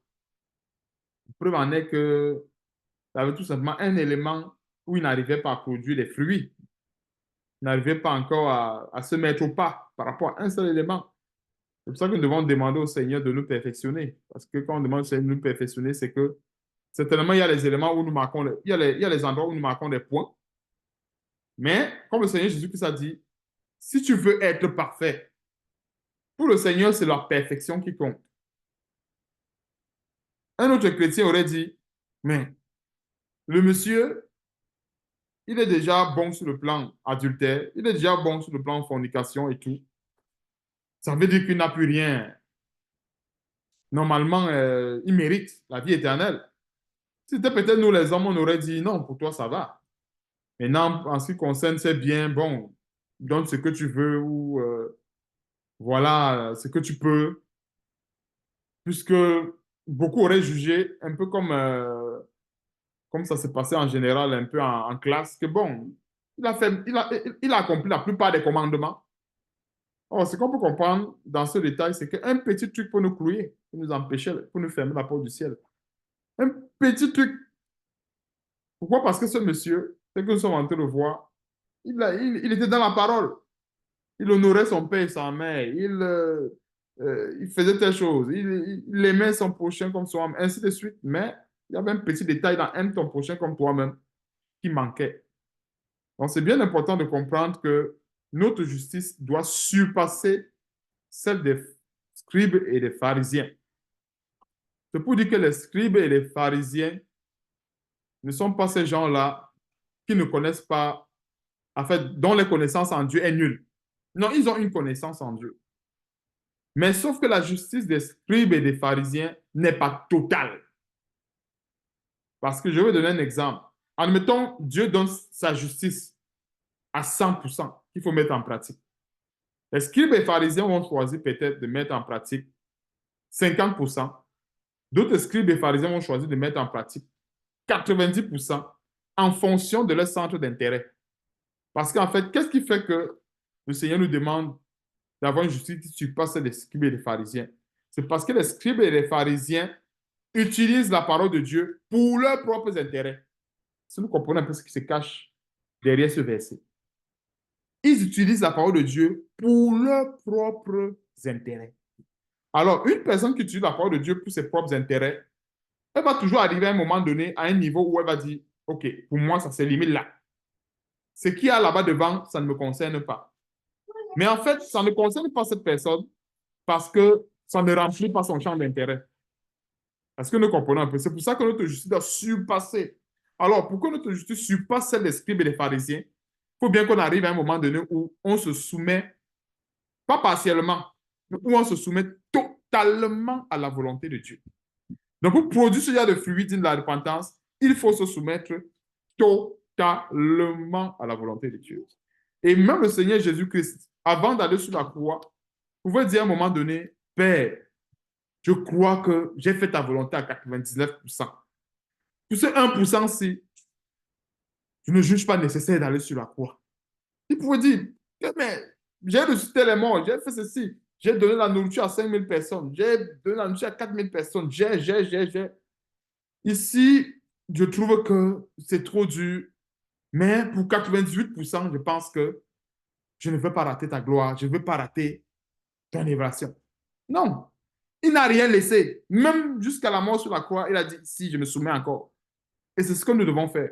[SPEAKER 1] La preuve en est que il avait tout simplement un élément où il n'arrivait pas à produire les fruits. Il n'arrivait pas encore à se mettre au pas par rapport à un seul élément. C'est pour ça que nous devons demander au Seigneur de nous perfectionner. Parce que quand on demande au Seigneur de nous perfectionner, c'est que certainement, il y a les éléments où nous marquons, il y a les endroits où nous marquons des points. Mais comme le Seigneur Jésus-Christ a dit, si tu veux être parfait, pour le Seigneur, c'est la perfection qui compte. Un autre chrétien aurait dit, mais le monsieur, il est déjà bon sur le plan adultère, il est déjà bon sur le plan fornication et tout. Ça veut dire qu'il n'a plus rien. Normalement, il mérite la vie éternelle. Si c'était peut-être nous les hommes, on aurait dit non, pour toi, ça va. Maintenant, en ce qui concerne ces biens, bon, donne ce que tu veux ou voilà ce que tu peux, puisque beaucoup auraient jugé un peu comme ça s'est passé en général, un peu en classe, que bon, il a accompli la plupart des commandements. Or, ce qu'on peut comprendre dans ce détail, c'est qu'un petit truc pour nous clouer, pour nous empêcher, pour nous fermer la porte du ciel. Un petit truc. Pourquoi? Parce que ce monsieur, c'est que nous sommes en train de voir, il était dans la parole. Il honorait son père et sa mère. Il faisait telle chose. Il aimait son prochain comme soi-même, ainsi de suite. Mais il y avait un petit détail dans aime ton prochain comme toi-même qui manquait. Donc, c'est bien important de comprendre que notre justice doit surpasser celle des scribes et des pharisiens. C'est pour dire que les scribes et les pharisiens ne sont pas ces gens-là qui ne connaissent pas, en fait, dont les connaissances en Dieu est nulle. Non, ils ont une connaissance en Dieu. Mais sauf que la justice des scribes et des pharisiens n'est pas totale. Parce que je vais donner un exemple. Admettons, Dieu donne sa justice à 100% qu'il faut mettre en pratique. Les scribes et pharisiens vont choisir peut-être de mettre en pratique 50%. D'autres scribes et pharisiens vont choisir de mettre en pratique 90% en fonction de leur centre d'intérêt. Parce qu'en fait, qu'est-ce qui fait que le Seigneur nous demande d'avoir une justice qui surpasse celle des scribes et des pharisiens? C'est parce que les scribes et les pharisiens utilisent la parole de Dieu pour leurs propres intérêts. Si nous comprenons un peu ce qui se cache derrière ce verset. Ils utilisent la parole de Dieu pour leurs propres intérêts. Alors, une personne qui utilise la parole de Dieu pour ses propres intérêts, elle va toujours arriver à un moment donné à un niveau où elle va dire, OK, pour moi, ça se limite là. Ce qu'il y a là-bas devant, ça ne me concerne pas. Mais en fait, ça ne concerne pas cette personne parce que ça ne remplit pas son champ d'intérêt. Est-ce que nous comprenons un peu? C'est pour ça que notre justice doit surpasser. Alors, pour que notre justice surpasse celle des scribes et des pharisiens, il faut bien qu'on arrive à un moment donné où on se soumet, pas partiellement, mais où on se soumet totalement à la volonté de Dieu. Donc, pour produire ce genre de fruits de la repentance, il faut se soumettre totalement à la volonté de Dieu. Et même le Seigneur Jésus-Christ, avant d'aller sur la croix, pouvait dire à un moment donné, Père, je crois que j'ai fait ta volonté à 99%. Pour ce 1%-ci, je ne juge pas nécessaire d'aller sur la croix. Il pouvait dire, mais j'ai ressuscité les morts, j'ai fait ceci, j'ai donné la nourriture à 5000 personnes, j'ai donné la nourriture à 4000 personnes, j'ai. Ici, je trouve que c'est trop dur, mais pour 98%, je pense que je ne veux pas rater ta gloire, je ne veux pas rater ton évasion. Non, il n'a rien laissé. Même jusqu'à la mort sur la croix, il a dit, si, je me soumets encore. Et c'est ce que nous devons faire.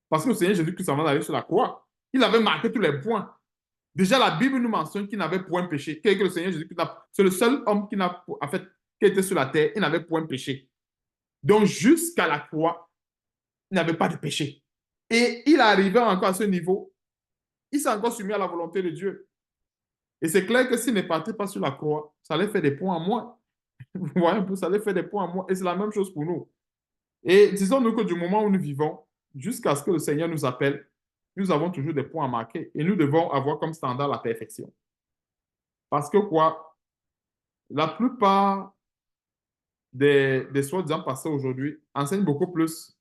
[SPEAKER 1] Parce que le Seigneur Jésus-Christ, avant d'aller sur la croix, il avait marqué tous les points. Déjà, la Bible nous mentionne qu'il n'avait point péché. Que le Seigneur Jésus-Christ, c'est le seul homme qui n'a, en fait, qui était sur la terre, il n'avait point péché. Donc, jusqu'à la croix, il n'avait pas de péché. Et il arrivait encore à ce niveau, il s'est encore soumis à la volonté de Dieu. Et c'est clair que s'il ne partait pas sur la croix, ça allait faire des points en moins. Vous voyez un peu, ça allait faire des points en moins. Et c'est la même chose pour nous. Et disons-nous que du moment où nous vivons, jusqu'à ce que le Seigneur nous appelle, nous avons toujours des points à marquer. Et nous devons avoir comme standard la perfection. Parce que quoi? La plupart des soi-disant pasteurs aujourd'hui enseignent beaucoup plus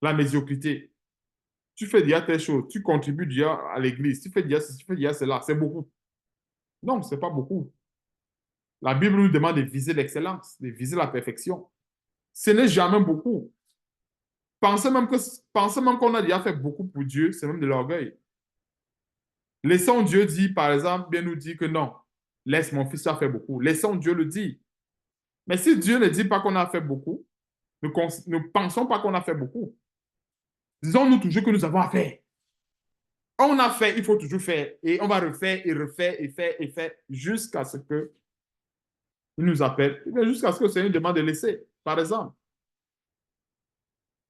[SPEAKER 1] la médiocrité. Tu fais déjà telle chose, tu contribues déjà à l'église, tu fais déjà ceci, tu fais déjà cela, c'est beaucoup. Non, ce n'est pas beaucoup. La Bible nous demande de viser l'excellence, de viser la perfection. Ce n'est jamais beaucoup. Pensez même qu'on a déjà fait beaucoup pour Dieu, c'est même de l'orgueil. Laissons Dieu dire, par exemple, bien nous dire que non, laisse mon fils faire beaucoup. Laissons Dieu le dire. Mais si Dieu ne dit pas qu'on a fait beaucoup, ne pensons pas qu'on a fait beaucoup. Disons-nous toujours que nous avons à faire. On a fait, il faut toujours faire. Et on va refaire et refaire et faire et faire jusqu'à ce qu'il nous appelle, jusqu'à ce que le Seigneur demande de laisser, par exemple.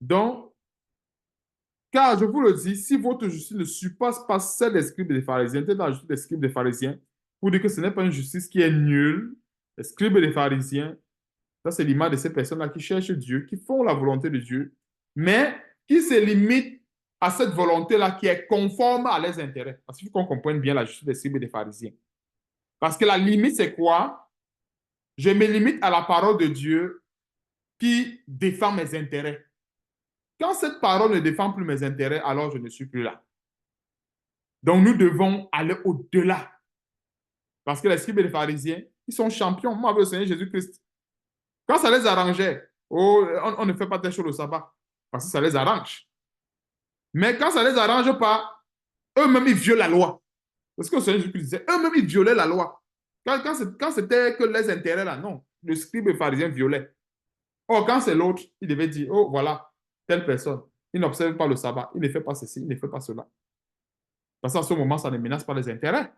[SPEAKER 1] Donc, car je vous le dis, si votre justice ne surpasse pas celle des scribes et des pharisiens, peut-être la justice des scribes et des pharisiens, pour dire que ce n'est pas une justice qui est nulle, les scribes et les pharisiens, ça c'est l'image de ces personnes-là qui cherchent Dieu, qui font la volonté de Dieu, mais qui se limitent à cette volonté-là qui est conforme à leurs intérêts. Parce qu'il faut qu'on comprenne bien la justice des scribes et des pharisiens. Parce que la limite, c'est quoi? Je me limite à la parole de Dieu qui défend mes intérêts. Quand cette parole ne défend plus mes intérêts, alors je ne suis plus là. Donc, nous devons aller au-delà. Parce que les scribes et les pharisiens, ils sont champions. Moi, avec le Seigneur Jésus-Christ, quand ça les arrangeait, oh, on ne fait pas telle chose au sabbat. Parce que ça les arrange. Mais quand ça ne les arrange pas, eux-mêmes, ils violent la loi. Parce que le Seigneur Jésus-Christ disait, eux-mêmes, ils violaient la loi. Quand c'était que les intérêts, là, non. Le scribe et le pharisien violait. Or, quand c'est l'autre, il devait dire, oh, voilà, telle personne, il n'observe pas le sabbat, il ne fait pas ceci, il ne fait pas cela. Parce qu'à ce moment, ça ne menace pas les intérêts.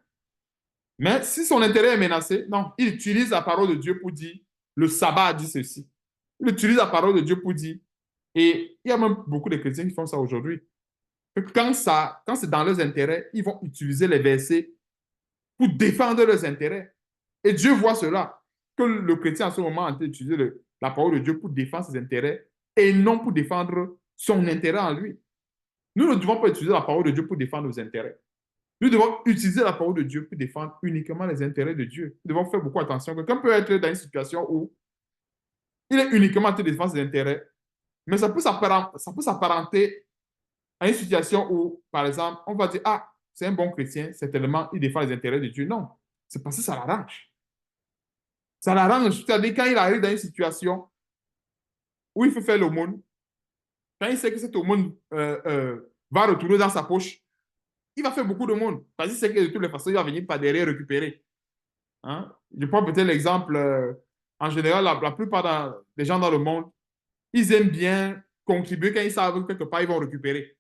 [SPEAKER 1] Mais si son intérêt est menacé, non, il utilise la parole de Dieu pour dire, le sabbat a dit ceci. Il utilise la parole de Dieu pour dire, et il y a même beaucoup de chrétiens qui font ça aujourd'hui. Quand c'est dans leurs intérêts, ils vont utiliser les versets pour défendre leurs intérêts. Et Dieu voit cela, que le chrétien à ce moment a utilisé la parole de Dieu pour défendre ses intérêts et non pour défendre son intérêt en lui. Nous ne devons pas utiliser la parole de Dieu pour défendre nos intérêts. Nous devons utiliser la parole de Dieu pour défendre uniquement les intérêts de Dieu. Nous devons faire beaucoup attention. Quelqu'un peut être dans une situation où il est uniquement en train de défendre ses intérêts, mais ça peut s'apparenter à une situation où, par exemple, on va dire, ah, c'est un bon chrétien, c'est tellement, il défend les intérêts de Dieu. Non, c'est parce que ça l'arrange. Ça l'arrange. C'est-à-dire, quand il arrive dans une situation où il faut faire l'aumône, quand il sait que cette aumône va retourner dans sa poche, il va faire beaucoup de monde. Parce qu'il sait que de toutes les façons, il va venir par derrière récupérer. Hein? Je prends peut-être l'exemple, en général, la plupart des gens dans le monde, ils aiment bien contribuer quand ils savent que quelque part, ils vont récupérer.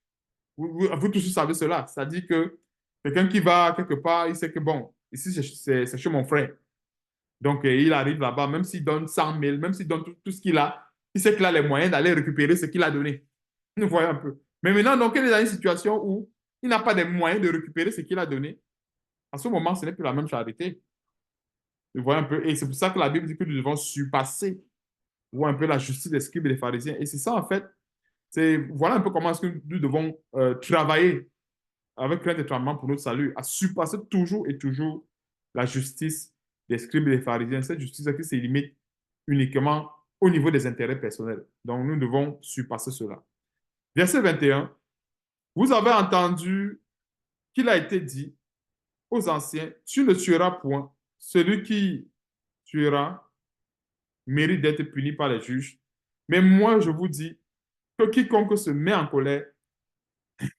[SPEAKER 1] Vous tous savez cela. C'est-à-dire que quelqu'un qui va quelque part, il sait que, bon, ici, c'est chez mon frère. Donc, il arrive là-bas, même s'il donne 100 000, même s'il donne tout ce qu'il a, il sait qu'il a les moyens d'aller récupérer ce qu'il a donné. Vous voyez un peu. Mais maintenant, donc, il est dans une situation où il n'a pas les moyens de récupérer ce qu'il a donné. À ce moment, ce n'est plus la même charité. Vous voyez un peu. Et c'est pour ça que la Bible dit que nous devons surpasser, voir un peu la justice des scribes et des pharisiens. Et c'est ça, en fait. Voilà un peu comment est-ce que nous devons travailler avec crainte et tremblement pour notre salut, à surpasser toujours et toujours la justice des scribes et des pharisiens. Cette justice qui se limite uniquement au niveau des intérêts personnels. Donc, nous devons surpasser cela. Verset 21. Vous avez entendu qu'il a été dit aux anciens, tu ne tueras point. Celui qui tuera mérite d'être puni par les juges. Mais moi, je vous dis que quiconque se met en colère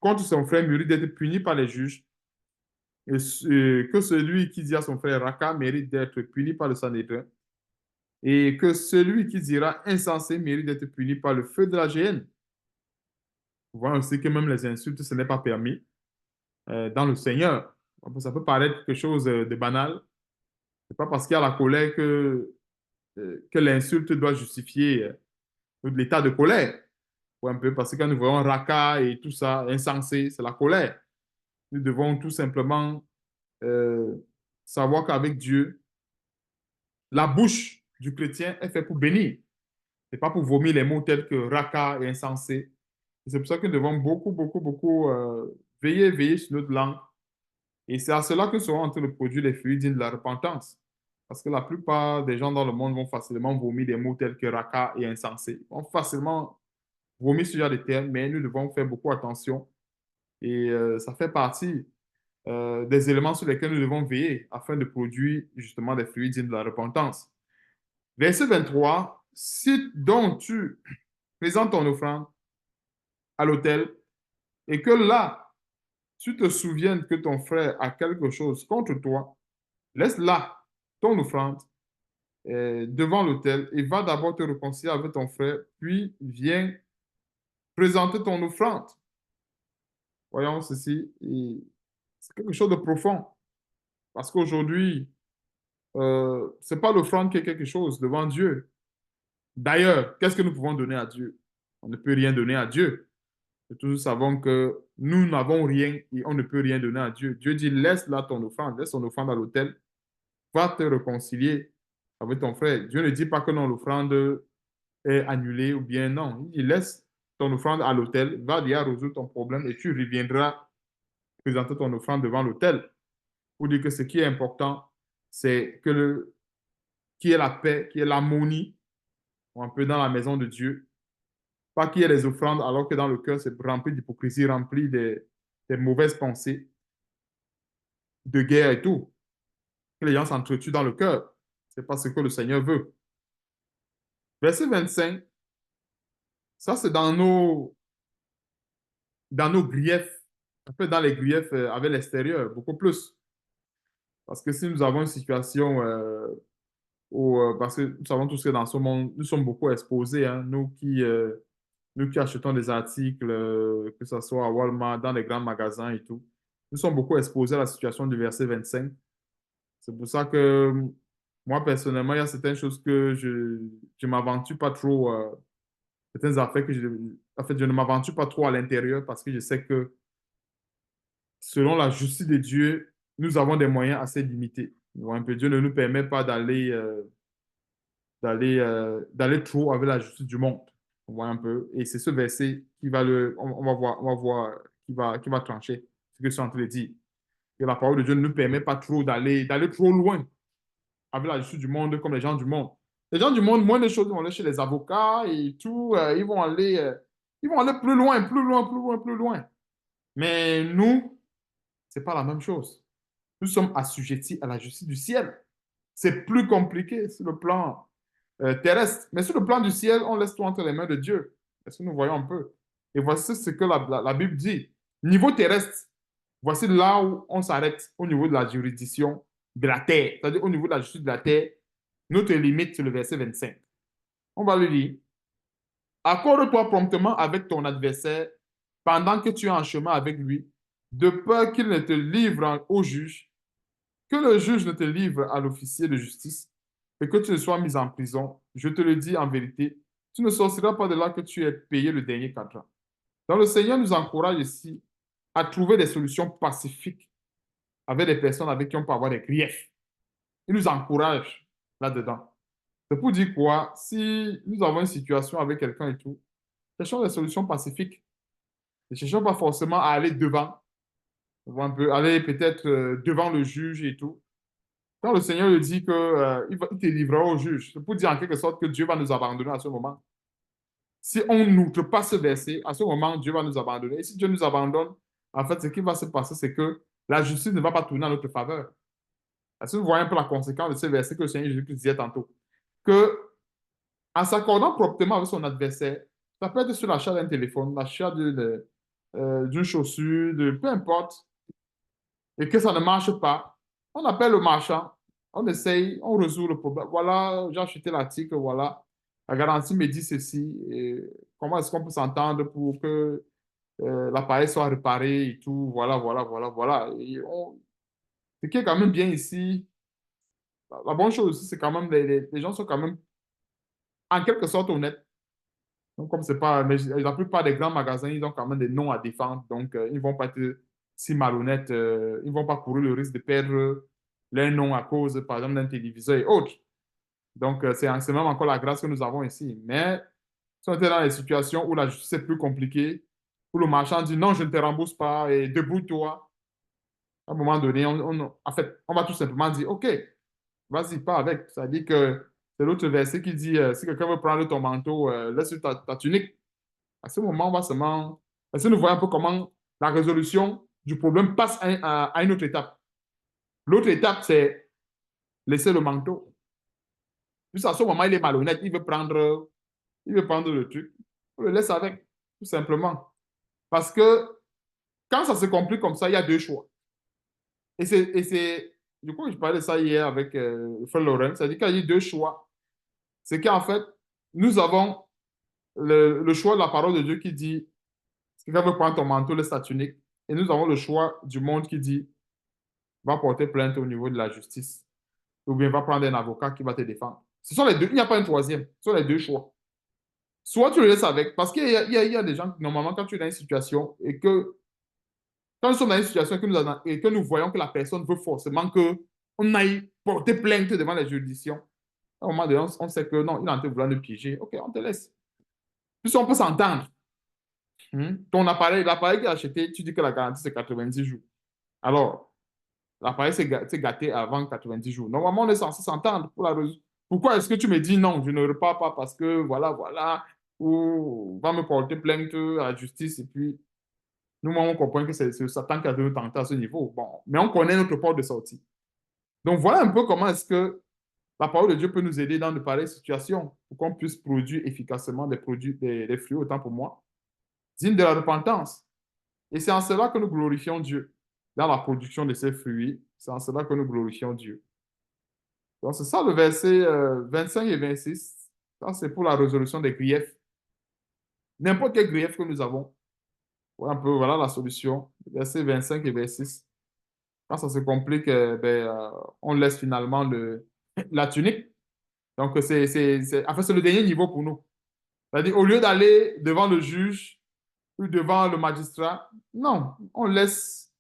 [SPEAKER 1] contre son frère mérite d'être puni par les juges. Et que celui qui dit à son frère Raka mérite d'être puni par le Sanhédrin. Et que celui qui dira insensé mérite d'être puni par le feu de la géhenne. Vous voyez aussi que même les insultes, ce n'est pas permis dans le Seigneur. Ça peut paraître quelque chose de banal. Ce n'est pas parce qu'il y a la colère que l'insulte doit justifier l'état de colère. Ouais, un peu parce que quand nous voyons Raka et tout ça, insensé, c'est la colère. Nous devons tout simplement euh, savoir qu'avec Dieu, la bouche du chrétien est faite pour bénir. Ce n'est pas pour vomir les mots tels que Raka et insensé. C'est pour ça que nous devons beaucoup, beaucoup, beaucoup veiller sur notre langue. Et c'est à cela que seront en train de produire les fruits dignes de la repentance. Parce que la plupart des gens dans le monde vont facilement vomir des mots tels que Raka et insensé. Ils vont facilement vomir ce genre de termes, mais nous devons faire beaucoup attention. Et ça fait partie des éléments sur lesquels nous devons veiller afin de produire justement des fruits dignes de la repentance. Verset 23, si donc tu présentes ton offrande à l'autel et que là, tu te souviennes que ton frère a quelque chose contre toi, laisse là ton offrande devant l'autel et va d'abord te réconcilier avec ton frère, puis viens présenter ton offrande. Voyons ceci, c'est quelque chose de profond parce qu'aujourd'hui, c'est pas l'offrande qui est quelque chose devant Dieu. D'ailleurs, qu'est-ce que nous pouvons donner à Dieu? On ne peut rien donner à Dieu. Et tous nous savons que nous n'avons rien et on ne peut rien donner à Dieu. Dieu dit, laisse là ton offrande, laisse ton offrande à l'autel, va te réconcilier avec ton frère. Dieu ne dit pas que non, l'offrande est annulée ou bien non. Il dit, laisse ton offrande à l'autel, va déjà résoudre ton problème et tu reviendras présenter ton offrande devant l'autel. Pour dire que ce qui est important, c'est qu'il y ait la paix, qu'il y ait l'harmonie un peu dans la maison de Dieu. Pas qu'il y ait des offrandes alors que dans le cœur, c'est rempli d'hypocrisie, rempli des mauvaises pensées, de guerre et tout. Que les gens s'entretuent dans le cœur. C'est pas ce que le Seigneur veut. Verset 25, ça c'est dans nos griefs, un peu dans les griefs avec l'extérieur, beaucoup plus. Parce que si nous avons une situation parce que nous savons tous que dans ce monde, nous sommes beaucoup exposés, hein, nous qui achetons des articles, que ce soit à Walmart, dans les grands magasins et tout, nous sommes beaucoup exposés à la situation du verset 25. C'est pour ça que moi, personnellement, il y a certaines choses que je ne m'aventure pas trop, certaines affaires en fait, je ne m'aventure pas trop à l'intérieur parce que je sais que selon la justice de Dieu, nous avons des moyens assez limités. Un peu, Dieu ne nous permet pas d'aller trop avec la justice du monde. On voit un peu. Et c'est ce verset qui va on va voir qui va trancher ce que je suis en train de dire. Que la parole de Dieu ne nous permet pas trop d'aller trop loin avec la justice du monde comme les gens du monde. Les gens du monde, moins de choses, ils vont aller chez les avocats et tout, ils vont aller plus loin, plus loin, plus loin, plus loin. Mais nous, c'est pas la même chose. Nous sommes assujettis à la justice du ciel. C'est plus compliqué sur le plan terrestre. Mais sur le plan du ciel, on laisse tout entre les mains de Dieu. Est-ce que nous voyons un peu? Et voici ce que la Bible dit. Niveau terrestre, voici là où on s'arrête au niveau de la juridiction de la terre, c'est-à-dire au niveau de la justice de la terre. Notre limite, c'est le verset 25. On va lui dire, accorde-toi promptement avec ton adversaire pendant que tu es en chemin avec lui, de peur qu'il ne te livre au juge, que le juge ne te livre à l'officier de justice et que tu ne sois mis en prison. Je te le dis en vérité, tu ne sortiras pas de là que tu aies payé le dernier cadran. Donc le Seigneur nous encourage ici à trouver des solutions pacifiques avec des personnes avec qui on peut avoir des griefs. Il nous encourage là-dedans. C'est pour dire quoi? Si nous avons une situation avec quelqu'un et tout, cherchons des solutions pacifiques. Ne cherchons pas forcément à aller devant. On peut aller peut-être devant le juge et tout. Quand le Seigneur le dit qu'il il te livrera au juge, c'est pour dire en quelque sorte que Dieu va nous abandonner à ce moment. Si on n'outre pas ce verset, à ce moment, Dieu va nous abandonner. Et si Dieu nous abandonne, en fait, ce qui va se passer, c'est que la justice ne va pas tourner en notre faveur. Est-ce que vous voyez un peu la conséquence de ce verset que le Seigneur Jésus disait tantôt? Que en s'accordant proprement avec son adversaire, ça peut être sur l'achat d'un téléphone, l'achat d'une chaussure, peu importe, et que ça ne marche pas, on appelle le marchand, on essaye, on résout le problème. Voilà, j'ai acheté l'article, voilà, la garantie me dit ceci, et comment est-ce qu'on peut s'entendre pour que l'appareil soit réparé et tout, voilà, voilà, voilà, voilà. Ce qui est quand même bien ici, la bonne chose aussi, c'est quand même, les gens sont quand même en quelque sorte honnêtes. Donc, comme c'est pas, mais la plupart des grands magasins, ils ont quand même des noms à défendre. Donc, ils ne vont pas être si malhonnêtes. Ils ne vont pas courir le risque de perdre leur nom à cause, par exemple, d'un téléviseur et autres. Donc, c'est même encore la grâce que nous avons ici. Mais si on était dans des situations où la justice est plus compliquée, où le marchand dit non, je ne te rembourse pas et debout-toi, à un moment donné, en fait, on va tout simplement dire OK, vas-y, pas avec. C'est-à-dire que c'est l'autre verset qui dit si quelqu'un veut prendre ton manteau, laisse ta tunique. À ce moment, on va seulement. Est-ce que nous voyons un peu comment la résolution du problème passe à une autre étape. L'autre étape, c'est laisser le manteau. Puis à ce moment, il est malhonnête, il veut prendre le truc. On le laisse avec, tout simplement. Parce que quand ça se complique comme ça, il y a deux choix. Du coup, je parlais de ça hier avec Frère Laurent. Ça dit qu'il y a deux choix. C'est qu'en fait, nous avons le choix de la parole de Dieu qui dit, si quelqu'un veut prendre ton manteau, laisse ta tunique. Et nous avons le choix du monde qui dit, va porter plainte au niveau de la justice. Ou bien va prendre un avocat qui va te défendre. Ce sont les deux. Il n'y a pas un troisième. Ce sont les deux choix. Soit tu le laisses avec, parce qu'il y a des gens, normalement, quand tu es dans une situation et que, quand nous sommes dans une situation et que nous voyons que la personne veut forcément qu'on aille porter plainte devant les juridictions, à un moment donné, on sait que non, il est en train de vouloir nous piéger. OK, on te laisse. Puis on peut s'entendre. Ton appareil, l'appareil que tu as acheté, tu dis que la garantie, c'est 90 jours. Alors, l'appareil s'est gâté avant 90 jours. Normalement, on est censé s'entendre pour la raison. Pourquoi est-ce que tu me dis non, je ne repars pas parce que voilà, voilà, ou va me porter plainte à la justice et puis nous, on comprend que c'est Satan qui a donné tenter à ce niveau. Bon, mais on connaît notre porte de sortie. Donc voilà un peu comment est-ce que la parole de Dieu peut nous aider dans de pareilles situations pour qu'on puisse produire efficacement des produits, des fruits, autant pour moi, dignes de la repentance. Et c'est en cela que nous glorifions Dieu, dans la production de ces fruits. C'est en cela que nous glorifions Dieu. Donc, c'est ça le verset 25 et 26. Ça, c'est pour la résolution des griefs. N'importe quel grief que nous avons. Voilà un peu, voilà la solution. Verset 25 et 26. Quand ça se complique, on laisse finalement la tunique. Donc, en fait, c'est le dernier niveau pour nous. C'est-à-dire, au lieu d'aller devant le juge ou devant le magistrat, non, on laisse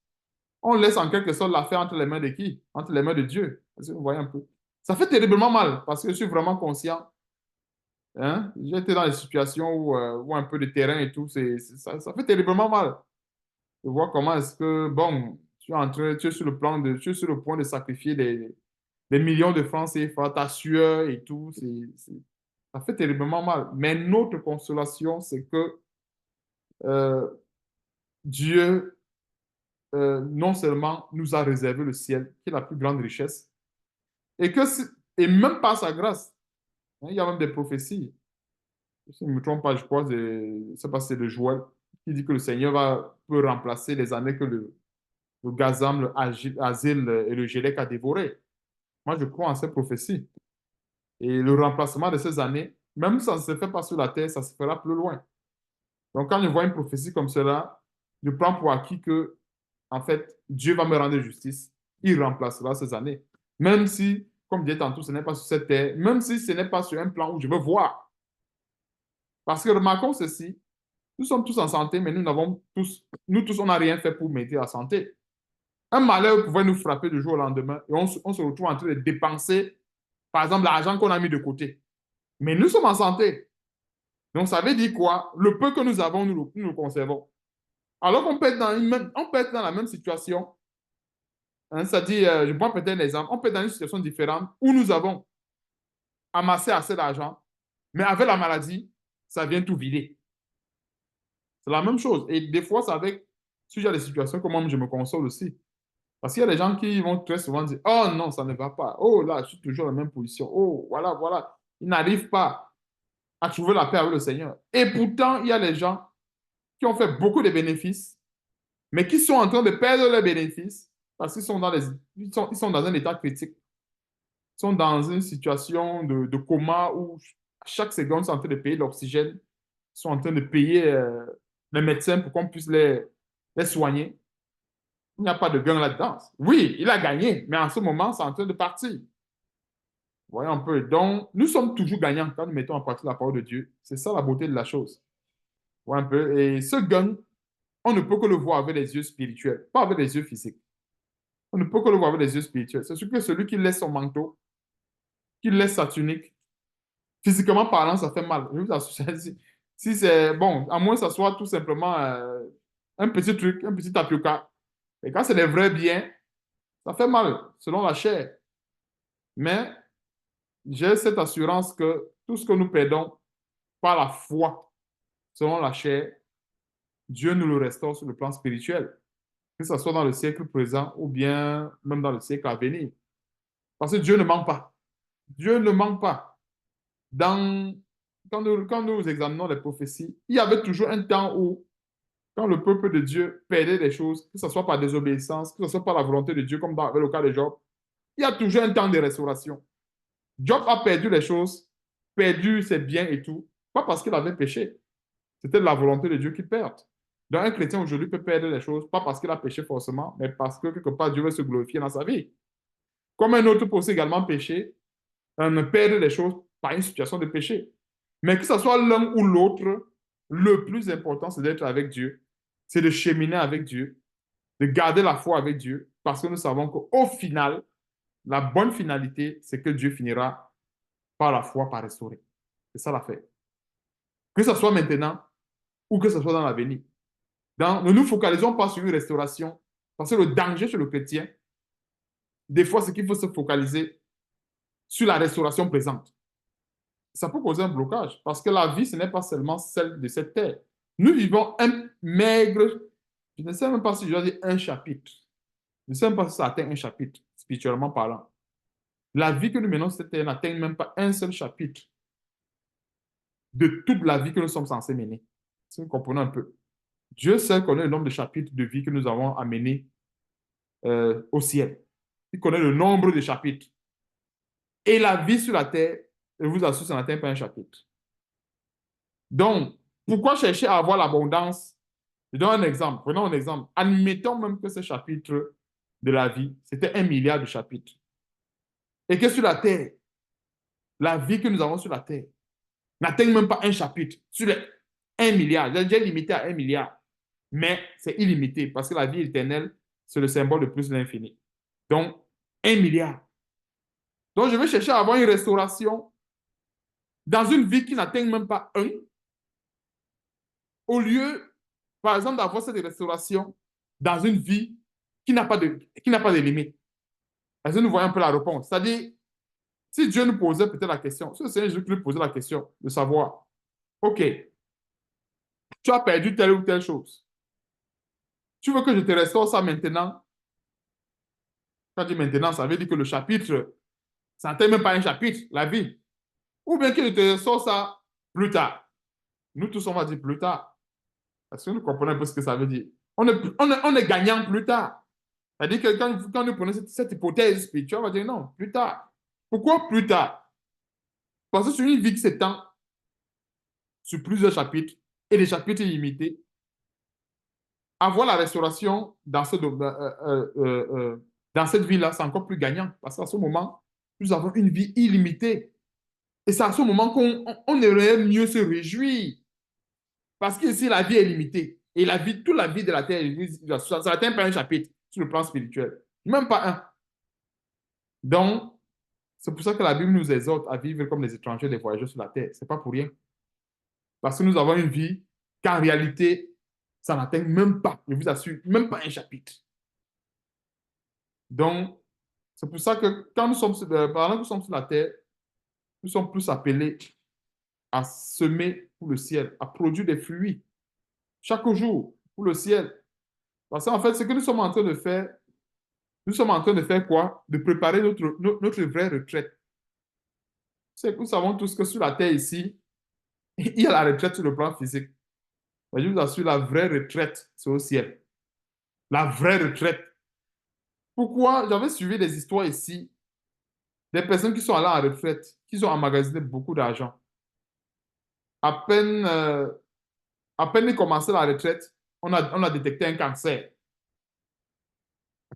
[SPEAKER 1] en quelque sorte l'affaire entre les mains de qui? Entre les mains de Dieu. Vous voyez un peu. Ça fait terriblement mal parce que je suis vraiment conscient. Hein? J'ai été dans des situations où un peu de terrain et tout, ça fait terriblement mal. De voir comment est-ce que, bon, tu es sur le tu es sur le point de sacrifier des millions de francs CFA, ta sueur et tout. Ça fait terriblement mal. Mais notre consolation, c'est que euh, Dieu, non seulement nous a réservé le ciel, qui est la plus grande richesse, et et même par sa grâce, hein, il y a même des prophéties. Si je ne me trompe pas, je crois, je ne sais pas si c'est de Joël, qui dit que le Seigneur peut remplacer les années que le gazam, le asile et le gélec a dévoré. Moi, je crois en ces prophéties. Et le remplacement de ces années, même si ça ne se fait pas sur la terre, ça se fera plus loin. Donc, quand je vois une prophétie comme cela, je prends pour acquis que, en fait, Dieu va me rendre justice. Il remplacera ces années. Même si, comme je disais tantôt, ce n'est pas sur cette terre, même si ce n'est pas sur un plan où je veux voir. Parce que remarquons ceci, nous sommes tous en santé, mais nous tous, on n'a rien fait pour mériter la santé. Un malheur pouvait nous frapper du jour au lendemain et on se retrouve en train de dépenser, par exemple, l'argent qu'on a mis de côté. Mais nous sommes en santé. Donc, ça veut dire quoi? Le peu que nous avons, nous le conservons. Alors qu'on peut être on peut être dans la même situation. Hein, c'est-à-dire, je prends peut-être un exemple, on peut être dans une situation différente où nous avons amassé assez d'argent, mais avec la maladie, ça vient tout vider. C'est la même chose. Et des fois, c'est avec, si j'ai des situations comme moi, je me console aussi. Parce qu'il y a des gens qui vont très souvent dire, oh non, ça ne va pas. Oh là, je suis toujours dans la même position. Oh, voilà, voilà. Ils n'arrivent pas à trouver la paix avec le Seigneur. Et pourtant, il y a des gens qui ont fait beaucoup de bénéfices, mais qui sont en train de perdre leurs bénéfices parce qu'ils sont ils sont dans un état critique. Ils sont dans une situation de coma où chaque seconde, ils sont en train de payer l'oxygène. Ils sont en train de payer les médecins pour qu'on puisse les soigner. Il n'y a pas de gain là-dedans. Oui, il a gagné, mais en ce moment, c'est en train de partir. Voyons un peu. Donc, nous sommes toujours gagnants quand nous mettons en pratique la parole de Dieu. C'est ça la beauté de la chose. Voyons un peu. Et ce gain, on ne peut que le voir avec les yeux spirituels, pas avec les yeux physiques. On ne peut que le voir avec les yeux spirituels. C'est sûr que celui qui laisse son manteau, qui laisse sa tunique, physiquement parlant, ça fait mal. Je vous assure, si c'est bon, à moins que ça soit tout simplement un petit truc, un petit tapioca. Et quand c'est des vrais biens, ça fait mal, selon la chair. Mais j'ai cette assurance que tout ce que nous perdons par la foi, selon la chair, Dieu nous le restaure sur le plan spirituel. que ce soit dans le siècle présent ou bien même dans le siècle à venir. Parce que Dieu ne ment pas. Dieu ne ment pas. Dans, quand nous examinons les prophéties, il y avait toujours un temps où, quand le peuple de Dieu perdait des choses, que ce soit par désobéissance, que ce soit par la volonté de Dieu, comme dans le cas de Job, il y a toujours un temps de restauration. Job a perdu les choses, perdu ses biens et tout, pas parce qu'il avait péché. C'était de la volonté de Dieu qu'il perde. Donc, un chrétien aujourd'hui peut perdre les choses, pas parce qu'il a péché forcément, mais parce que quelque part Dieu veut se glorifier dans sa vie. Comme un autre peut aussi également pécher, perdre les choses par une situation de péché. Mais que ce soit l'un ou l'autre, le plus important, c'est d'être avec Dieu, c'est de cheminer avec Dieu, de garder la foi avec Dieu, parce que nous savons qu'au final, la bonne finalité, c'est que Dieu finira par la foi, par restaurer. C'est ça l'affaire. Que ce soit maintenant ou que ce soit dans l'avenir. Ne nous focalisons pas sur une restauration, parce que le danger chez le chrétien, des fois, c'est qu'il faut se focaliser sur la restauration présente. Ça peut causer un blocage, parce que la vie, ce n'est pas seulement celle de cette terre. Nous vivons un maigre, je ne sais même pas si je dois dire un chapitre. Je ne sais même pas si ça atteint un chapitre, spirituellement parlant. La vie que nous menons sur cette terre n'atteint même pas un seul chapitre de toute la vie que nous sommes censés mener. Si vous comprenez un peu. Dieu seul connaît le nombre de chapitres de vie que nous avons à mener au ciel. Il connaît le nombre de chapitres. Et la vie sur la terre, je vous assure, ça n'atteint pas un chapitre. Donc, pourquoi chercher à avoir l'abondance? Je donne un exemple. Prenons un exemple. Admettons même que ce chapitre de la vie, c'était 1 milliard de chapitres. Et que sur la terre, la vie que nous avons sur la terre n'atteint même pas un chapitre. Sur les 1 milliard, j'ai déjà limité à 1 milliard. Mais c'est illimité parce que la vie éternelle, c'est le symbole de plus de l'infini. Donc, 1 milliard. Donc, je vais chercher à avoir une restauration dans une vie qui n'atteint même pas un, au lieu, par exemple, d'avoir cette restauration dans une vie qui n'a pas de limite. Est-ce que nous voyons un peu la réponse? C'est-à-dire, si Dieu nous posait peut-être la question, si le Seigneur Jésus nous posait la question de savoir, OK, tu as perdu telle ou telle chose. Tu veux que je te restaure ça maintenant? Quand je dis maintenant, ça veut dire que le chapitre, ça n'atteint même pas un chapitre, la vie. Ou bien que je te restaure ça plus tard. Nous tous, on va dire plus tard. Parce que nous comprenons un peu ce que ça veut dire. On est gagnant plus tard. C'est-à-dire que quand nous prenons cette hypothèse spirituelle, on va dire non, plus tard. Pourquoi plus tard? Parce que sur une vie qui s'étend sur plusieurs chapitres et des chapitres illimités, avoir la restauration dans cette vie-là, c'est encore plus gagnant. Parce qu'à ce moment, nous avons une vie illimitée. Et c'est à ce moment qu'on aimerait mieux se réjouir. Parce que ici, la vie est limitée. Et toute la vie de la terre, ça n'atteint pas un chapitre sur le plan spirituel. Même pas un. Donc, c'est pour ça que la Bible nous exhorte à vivre comme des étrangers, des voyageurs sur la terre. Ce n'est pas pour rien. Parce que nous avons une vie qu'en réalité, ça n'atteint même pas, je vous assure, même pas un chapitre. Donc, c'est pour ça que quand nous sommes, pendant que nous sommes sur la terre, nous sommes plus appelés à semer pour le ciel, à produire des fruits chaque jour pour le ciel. Parce qu'en fait, ce que nous sommes en train de faire, nous sommes en train de faire quoi? De préparer notre vraie retraite. C'est que nous savons tous que sur la terre ici, il y a la retraite sur le plan physique. Mais je vous assure, la vraie retraite, c'est au ciel. La vraie retraite. Pourquoi? J'avais suivi des histoires ici, des personnes qui sont allées en retraite, qui ont emmagasiné beaucoup d'argent. À peine, à peine ils commençaient la retraite, on a détecté un cancer.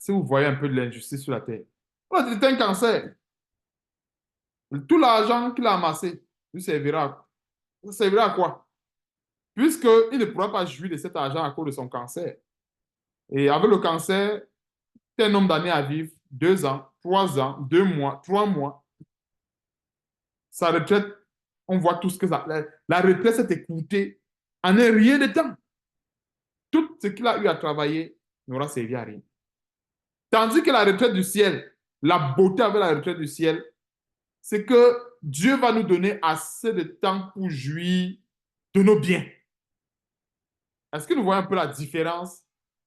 [SPEAKER 1] Si vous voyez un peu de l'injustice sur la terre. On a détecté un cancer. Tout l'argent qu'il a amassé lui servira. Ça servira à quoi? Puisqu'il ne pourra pas jouir de cet argent à cause de son cancer. Et avec le cancer, c'est un nombre d'années à vivre, 2 ans, 3 ans, 2 mois, 3 mois. Sa retraite, on voit tout ce que ça. La retraite s'est écoutée en un rien de temps. Tout ce qu'il a eu à travailler n'aura servi à rien. Tandis que la retraite du ciel, la beauté avec la retraite du ciel, c'est que Dieu va nous donner assez de temps pour jouir de nos biens. Est-ce que nous voyons un peu la différence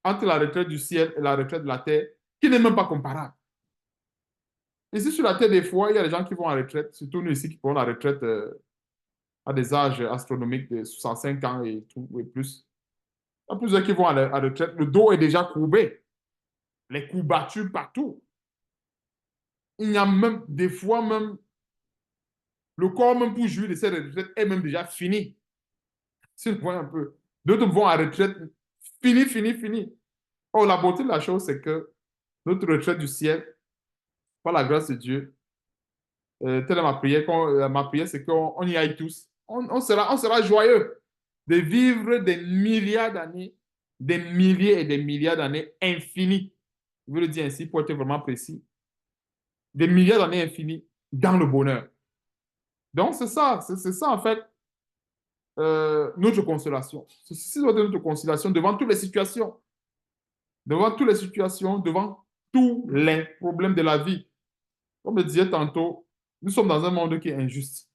[SPEAKER 1] entre la retraite du ciel et la retraite de la terre, qui n'est même pas comparable. Ici, sur la terre, des fois, il y a des gens qui vont en retraite, surtout nous ici qui prenons la retraite à des âges astronomiques de 65 ans et, tout, et plus. Il y a plusieurs qui vont à la retraite, le dos est déjà courbé, les courbatures partout. Il y a même, des fois, même, le corps, même pour jouir de cette retraite, est même déjà fini. Si vous voyez un peu. D'autres vont à la retraite, fini, fini, fini. Oh, la beauté de la chose, c'est que notre retraite du ciel, par la grâce de Dieu, telle est ma prière, c'est qu'on y aille tous. On sera joyeux de vivre des milliards d'années, des milliers et des milliards d'années infinies. Je veux le dire ainsi pour être vraiment précis. Des milliards d'années infinies dans le bonheur. Donc, c'est ça en fait, notre consolation. Ceci doit être notre consolation devant toutes les situations, devant tous les problèmes de la vie. Comme je disais tantôt, nous sommes dans un monde qui est injuste.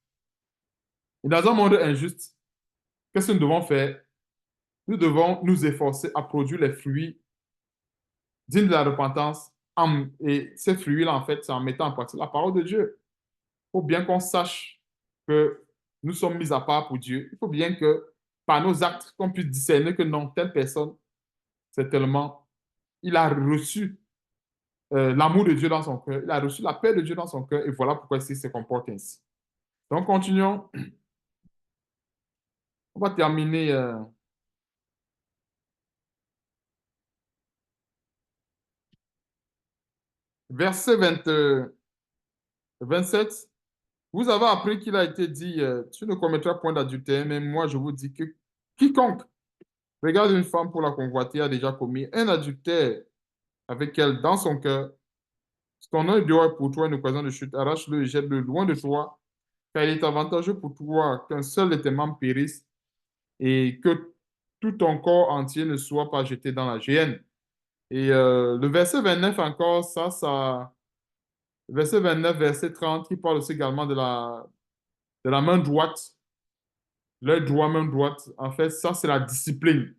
[SPEAKER 1] Et dans un monde injuste, qu'est-ce que nous devons faire? Nous devons nous efforcer à produire les fruits dignes de la repentance. Et ces fruits-là, en fait, c'est en mettant en pratique la parole de Dieu. Il faut bien qu'on sache que nous sommes mis à part pour Dieu. Il faut bien que par nos actes, qu'on puisse discerner que non, telle personne, c'est tellement, il a reçu l'amour de Dieu dans son cœur, il a reçu la paix de Dieu dans son cœur, et voilà pourquoi il se comporte ainsi. Donc, continuons. On va terminer verset 27. Vous avez appris qu'il a été dit, tu ne commettras point d'adultère, mais moi je vous dis que quiconque regarde une femme pour la convoiter a déjà commis un adultère avec elle dans son cœur. Si ton œil droit est pour toi une occasion de chute, arrache-le et jette-le loin de toi, car il est avantageux pour toi qu'un seul de tes membres périsse et que tout ton corps entier ne soit pas jeté dans la géhenne. Et le verset 29 encore, verset 29, verset 30, qui parle aussi également de la main droite. L'œil droit, main droite, en fait, ça, c'est la discipline.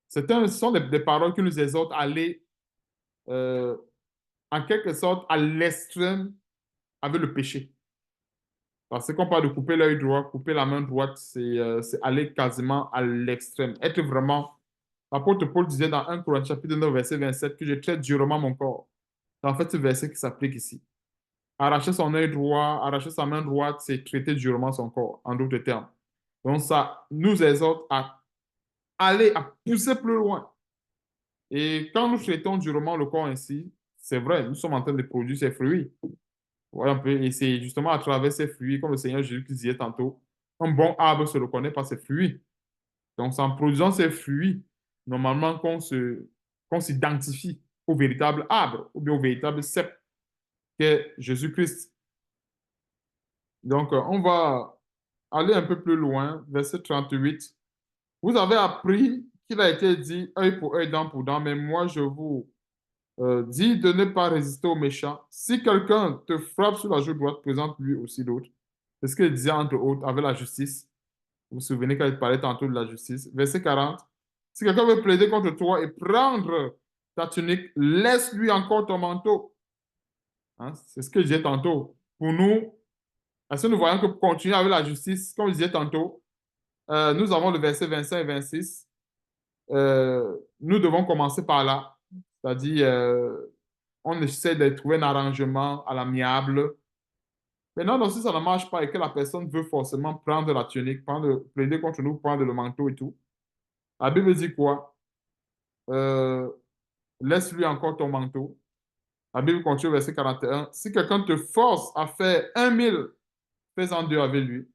[SPEAKER 1] Ce sont des paroles qui nous exhortent à aller, euh, en quelque sorte, à l'extrême avec le péché. Parce qu'on parle de couper l'œil droit, couper la main droite, c'est aller quasiment à l'extrême. Être vraiment. L'apôtre Paul disait dans 1 Corinthiens chapitre 9, verset 27, que je traite durement mon corps. C'est en fait ce verset qui s'applique ici. Arracher son œil droit, arracher sa main droite, c'est traiter durement son corps, en d'autres termes. Donc ça nous exhorte à aller, à pousser plus loin. Et quand nous traitons durement le corps ainsi, c'est vrai, nous sommes en train de produire ces fruits. Ouais, un peu, et c'est justement à travers ces fruits, comme le Seigneur Jésus disait tantôt, un bon arbre se reconnaît par ses fruits. Donc, c'est en produisant ces fruits, normalement, qu'on s'identifie au véritable arbre ou bien au véritable cep qu'est Jésus-Christ. Donc, on va aller un peu plus loin, verset 38. Vous avez appris qu'il a été dit œil pour œil, dent pour dent, mais moi, je vous dis de ne pas résister aux méchants. Si quelqu'un te frappe sur la joue droite, présente-lui aussi l'autre. C'est ce qu'il disait entre autres avec la justice. Vous vous souvenez quand il parlait tantôt de la justice. Verset 40. Si quelqu'un veut plaider contre toi et prendre ta tunique, laisse-lui encore ton manteau. Hein, c'est ce que je disais tantôt. Pour nous, parce que nous voyons que pour continuer avec la justice, comme je disais tantôt, nous avons le verset 25 et 26. Nous devons commencer par là. C'est-à-dire, on essaie de trouver un arrangement à l'amiable. Maintenant, donc, si ça ne marche pas et que la personne veut forcément prendre la tunique, plaider contre nous, prendre le manteau et tout, la Bible dit quoi? Euh, laisse-lui encore ton manteau. La Bible continue au verset 41. Si quelqu'un te force à faire 1 000, fais-en deux avec lui.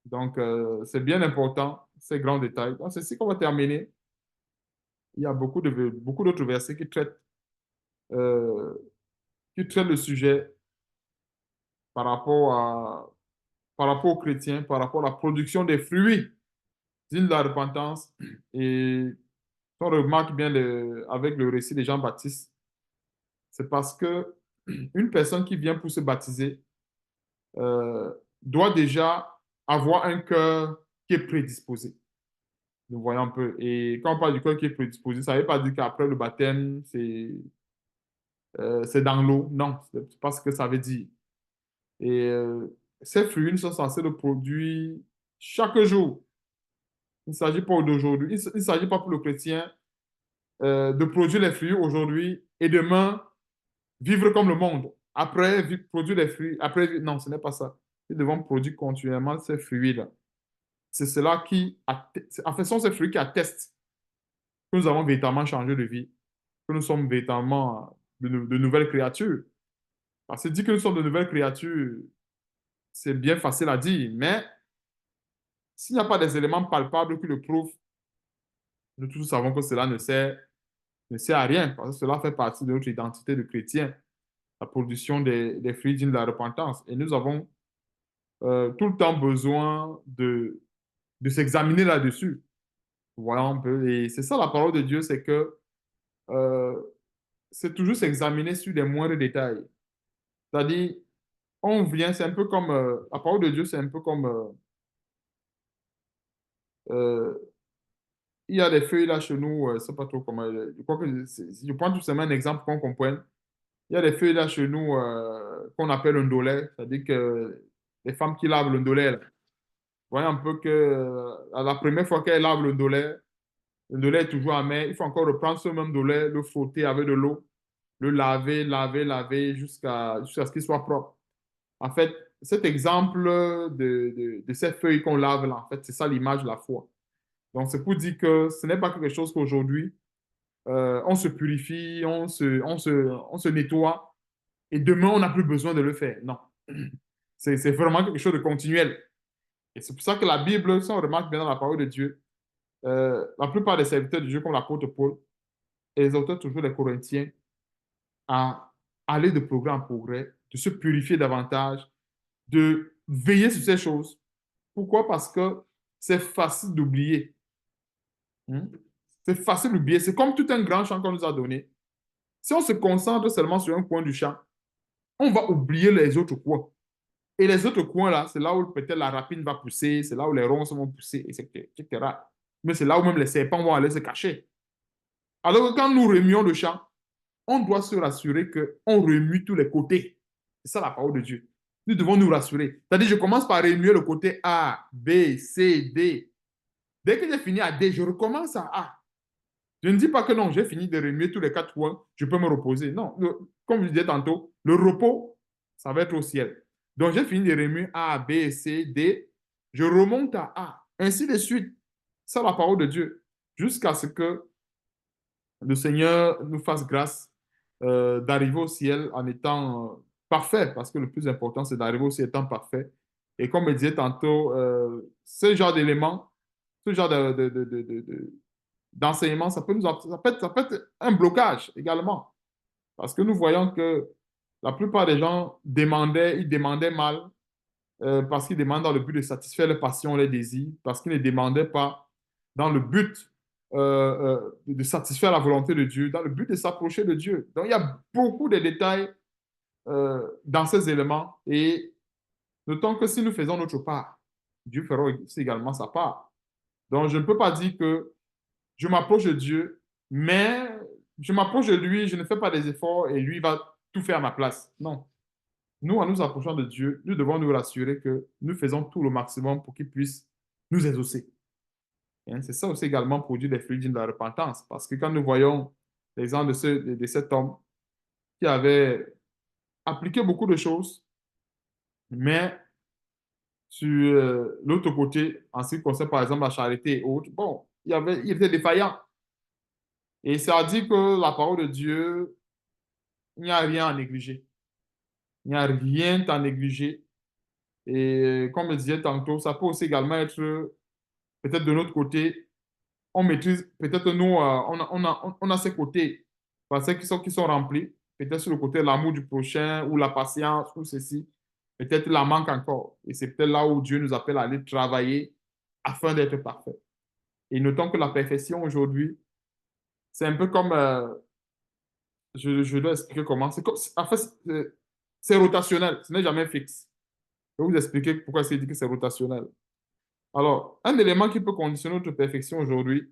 [SPEAKER 1] Donc, c'est bien important, ces grands détails. Donc, c'est ici qu'on va terminer. Il y a beaucoup d'autres versets euh, qui traitent le sujet par rapport par rapport aux chrétiens, par rapport à la production des fruits dignes de la repentance. Et on remarque bien avec le récit de Jean-Baptiste, c'est parce que une personne qui vient pour se baptiser euh, doit déjà avoir un cœur qui est prédisposé. Nous voyons un peu. Et quand on parle du cœur qui est prédisposé, ça ne veut pas dire qu'après le baptême, c'est dans l'eau. Non, c'est pas ce que ça veut dire. Et ces fruits nous sont censés le produire chaque jour. Il ne s'agit pas d'aujourd'hui. Il ne s'agit pas pour le chrétien de produire les fruits aujourd'hui et demain vivre comme le monde. Après, produire les fruits. Après, non, ce n'est pas ça. Nous devons produire continuellement ces fruits-là. C'est cela qui, en fait, ce sont ces fruits qui attestent que nous avons véritablement changé de vie, que nous sommes véritablement de nouvelles créatures. Parce que dire que nous sommes de nouvelles créatures, c'est bien facile à dire, mais s'il n'y a pas des éléments palpables qui le prouvent, nous tous savons que cela ne sert à rien, parce que cela fait partie de notre identité de chrétien, la production des fruits dignes de la repentance. Et nous avons tout le temps besoin de s'examiner là-dessus. Voilà un peu. Et c'est ça la parole de Dieu, c'est que euh, c'est toujours s'examiner sur les moindres détails. C'est-à-dire, on vient, c'est un peu comme, la parole de Dieu, c'est un peu comme, euh, il y a des feuilles là chez nous, je ne sais pas trop comment, je crois que, je prends tout simplement un exemple qu'on comprenne. Il y a des feuilles là chez nous qu'on appelle un ndolé, c'est-à-dire que les femmes qui lavent le ndolé, là, vous voyez un peu que la première fois qu'elles lavent le ndolé est toujours amer, il faut encore reprendre ce même ndolé, le frotter avec de l'eau, le laver, laver, laver jusqu'à ce qu'il soit propre. En fait, cet exemple de ces feuilles qu'on lave là, en fait, c'est ça l'image de la foi. Donc, c'est pour dire que ce n'est pas quelque chose qu'aujourd'hui, on se purifie, on se nettoie, et demain, on n'a plus besoin de le faire. Non. C'est vraiment quelque chose de continuel. Et c'est pour ça que la Bible, si on remarque bien dans la parole de Dieu, la plupart des serviteurs de Dieu, comme l'apôtre Paul, exhortaient toujours les Corinthiens à aller de progrès en progrès, de se purifier davantage, de veiller sur ces choses. Pourquoi? Parce que c'est facile d'oublier. Hmm? C'est facile d'oublier. C'est comme tout un grand champ qu'on nous a donné. Si on se concentre seulement sur un coin du champ, on va oublier les autres coins. Et les autres coins, là, c'est là où peut-être la rapine va pousser, c'est là où les ronces vont pousser, etc. Mais c'est là où même les serpents vont aller se cacher. Alors que quand nous remuons le champ, on doit se rassurer qu'on remue tous les côtés. C'est ça la parole de Dieu. Nous devons nous rassurer. C'est-à-dire, je commence par remuer le côté A, B, C, D. Dès que j'ai fini à D, je recommence à A. Je ne dis pas que non, j'ai fini de remuer tous les quatre coins, je peux me reposer. Non, comme je disais tantôt, le repos, ça va être au ciel. Donc, j'ai fini de remuer A, B, C, D. Je remonte à A. Ainsi de suite. C'est la parole de Dieu. Jusqu'à ce que le Seigneur nous fasse grâce d'arriver au ciel en étant parfait, parce que le plus important, c'est d'arriver au ciel étant parfait. Et comme je disais tantôt, ce genre d'éléments, ce genre d'enseignement, ça peut être un blocage également. Parce que nous voyons que la plupart des gens ils demandaient mal, parce qu'ils demandent dans le but de satisfaire leurs passions, leurs désirs, parce qu'ils ne demandaient pas dans le but de satisfaire la volonté de Dieu, dans le but de s'approcher de Dieu. Donc il y a beaucoup de détails dans ces éléments et notons que si nous faisons notre part, Dieu fera aussi également sa part. Donc je ne peux pas dire que je m'approche de Dieu, mais je m'approche de lui, je ne fais pas des efforts et lui va tout faire à ma place. Non. Nous, en nous approchant de Dieu, nous devons nous rassurer que nous faisons tout le maximum pour qu'il puisse nous exaucer. Hein, c'est ça aussi également produit des fruits dignes de la repentance. Parce que quand nous voyons l'exemple de cet homme qui avait appliqué beaucoup de choses, mais sur l'autre côté, en ce qui concerne par exemple la charité et autres, bon, il était défaillant. Et ça dit que la parole de Dieu, il n'y a rien à négliger. Il n'y a rien à négliger. Et comme je disais tantôt, ça peut aussi également être peut-être de notre côté, on maîtrise, peut-être nous, on a ces côtés, parce qui sont remplis, peut-être sur le côté de l'amour du prochain ou la patience ou ceci, peut-être la manque encore. Et c'est peut-être là où Dieu nous appelle à aller travailler afin d'être parfait. Et notons que la perfection aujourd'hui, c'est un peu comme, je dois expliquer comment, en fait, c'est rotationnel, ce n'est jamais fixe. Je vais vous expliquer pourquoi c'est dit que c'est rotationnel. Alors, un élément qui peut conditionner notre perfection aujourd'hui,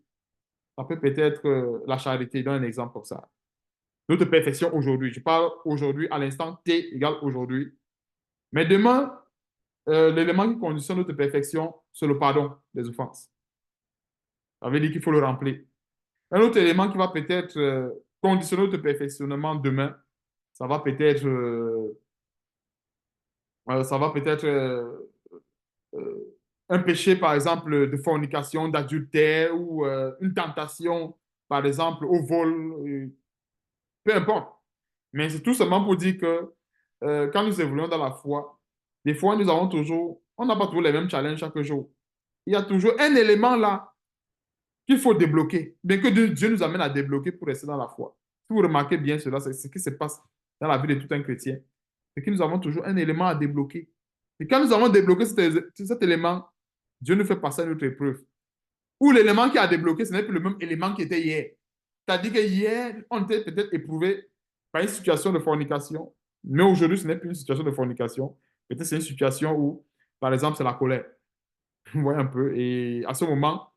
[SPEAKER 1] ça peut peut-être la charité. Je donne un exemple comme ça. Notre perfection aujourd'hui. Je parle aujourd'hui à l'instant T égale aujourd'hui. Mais demain, l'élément qui conditionne notre perfection, c'est le pardon des offenses. Ça veut dire qu'il faut le remplir. Un autre élément qui va peut-être conditionner notre perfectionnement demain, ça va peut-être un péché, par exemple, de fornication, d'adultère ou une tentation, par exemple, au vol, peu importe. Mais c'est tout simplement pour dire que quand nous évoluons dans la foi, des fois, on n'a pas toujours les mêmes challenges chaque jour. Il y a toujours un élément là qu'il faut débloquer, mais que Dieu nous amène à débloquer pour rester dans la foi. Si vous remarquez bien cela, c'est ce qui se passe dans la vie de tout un chrétien. C'est que nous avons toujours un élément à débloquer. Et quand nous avons débloqué cet élément, Dieu nous fait passer à notre épreuve. Ou l'élément qui a débloqué, ce n'est plus le même élément qui était hier. C'est-à-dire que hier, on était peut-être éprouvé par une situation de fornication, mais aujourd'hui, ce n'est plus une situation de fornication. Peut-être c'est une situation où, par exemple, c'est la colère. Vous voyez un peu. Et à ce moment,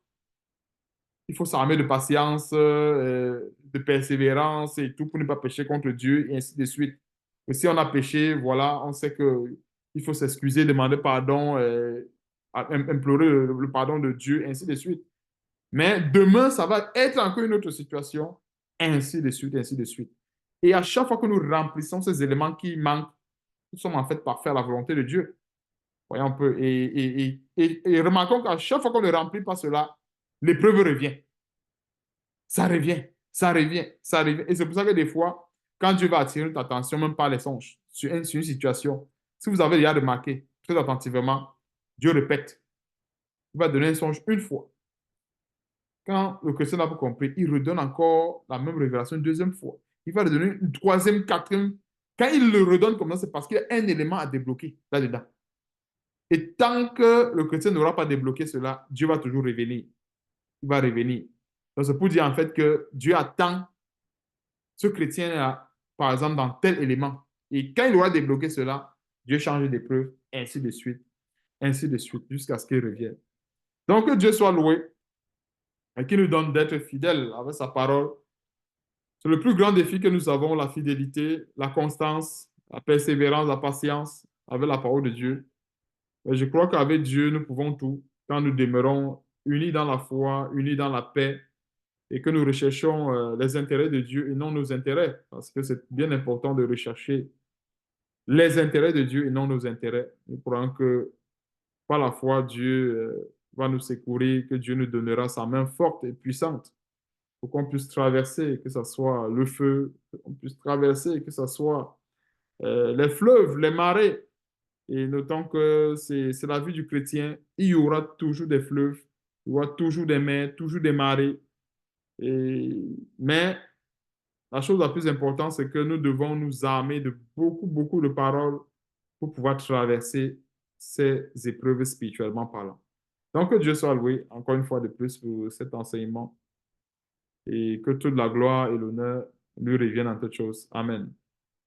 [SPEAKER 1] il faut s'armer de patience, de persévérance et tout pour ne pas pécher contre Dieu et ainsi de suite. Et si on a péché, voilà, on sait que il faut s'excuser, demander pardon, implorer le pardon de Dieu, ainsi de suite. Mais demain, ça va être encore une autre situation, ainsi de suite, ainsi de suite. Et à chaque fois que nous remplissons ces éléments qui manquent, nous sommes en fait par faire la volonté de Dieu. Voyons un peu. Et remarquons qu'à chaque fois qu'on ne remplit pas cela, l'épreuve revient. Ça revient, ça revient, ça revient. Et c'est pour ça que des fois, quand Dieu va attirer notre attention, même par les songes, sur une situation, si vous avez déjà remarqué très attentivement, Dieu répète. Il va donner un songe une fois. Quand le chrétien n'a pas compris, il redonne encore la même révélation une deuxième fois. Il va redonner une troisième, quatrième. Quand il le redonne comme ça, c'est parce qu'il y a un élément à débloquer là-dedans. Et tant que le chrétien n'aura pas débloqué cela, Dieu va toujours revenir. Il va revenir. Donc, c'est pour dire en fait que Dieu attend ce chrétien-là, par exemple, dans tel élément. Et quand il aura débloqué cela, Dieu change d'épreuve, ainsi de suite, jusqu'à ce qu'il revienne. Donc, que Dieu soit loué et qu'il nous donne d'être fidèles avec sa parole. C'est le plus grand défi que nous avons, la fidélité, la constance, la persévérance, la patience avec la parole de Dieu. Et je crois qu'avec Dieu, nous pouvons tout quand nous demeurons unis dans la foi, unis dans la paix et que nous recherchons les intérêts de Dieu et non nos intérêts, parce que c'est bien important de rechercher les intérêts de Dieu et non nos intérêts. Nous croyons que par la foi, Dieu va nous secourir, que Dieu nous donnera sa main forte et puissante pour qu'on puisse traverser, que ce soit le feu, qu'on puisse traverser, que ce soit les fleuves, les marées. Et notons que c'est la vie du chrétien. Il y aura toujours des fleuves, il y aura toujours des mers, toujours des marées. Et, mais la chose la plus importante, c'est que nous devons nous armer de beaucoup, beaucoup de paroles pour pouvoir traverser ces épreuves spirituellement parlant. Donc, que Dieu soit loué encore une fois de plus pour cet enseignement et que toute la gloire et l'honneur lui reviennent en toutes choses. Amen.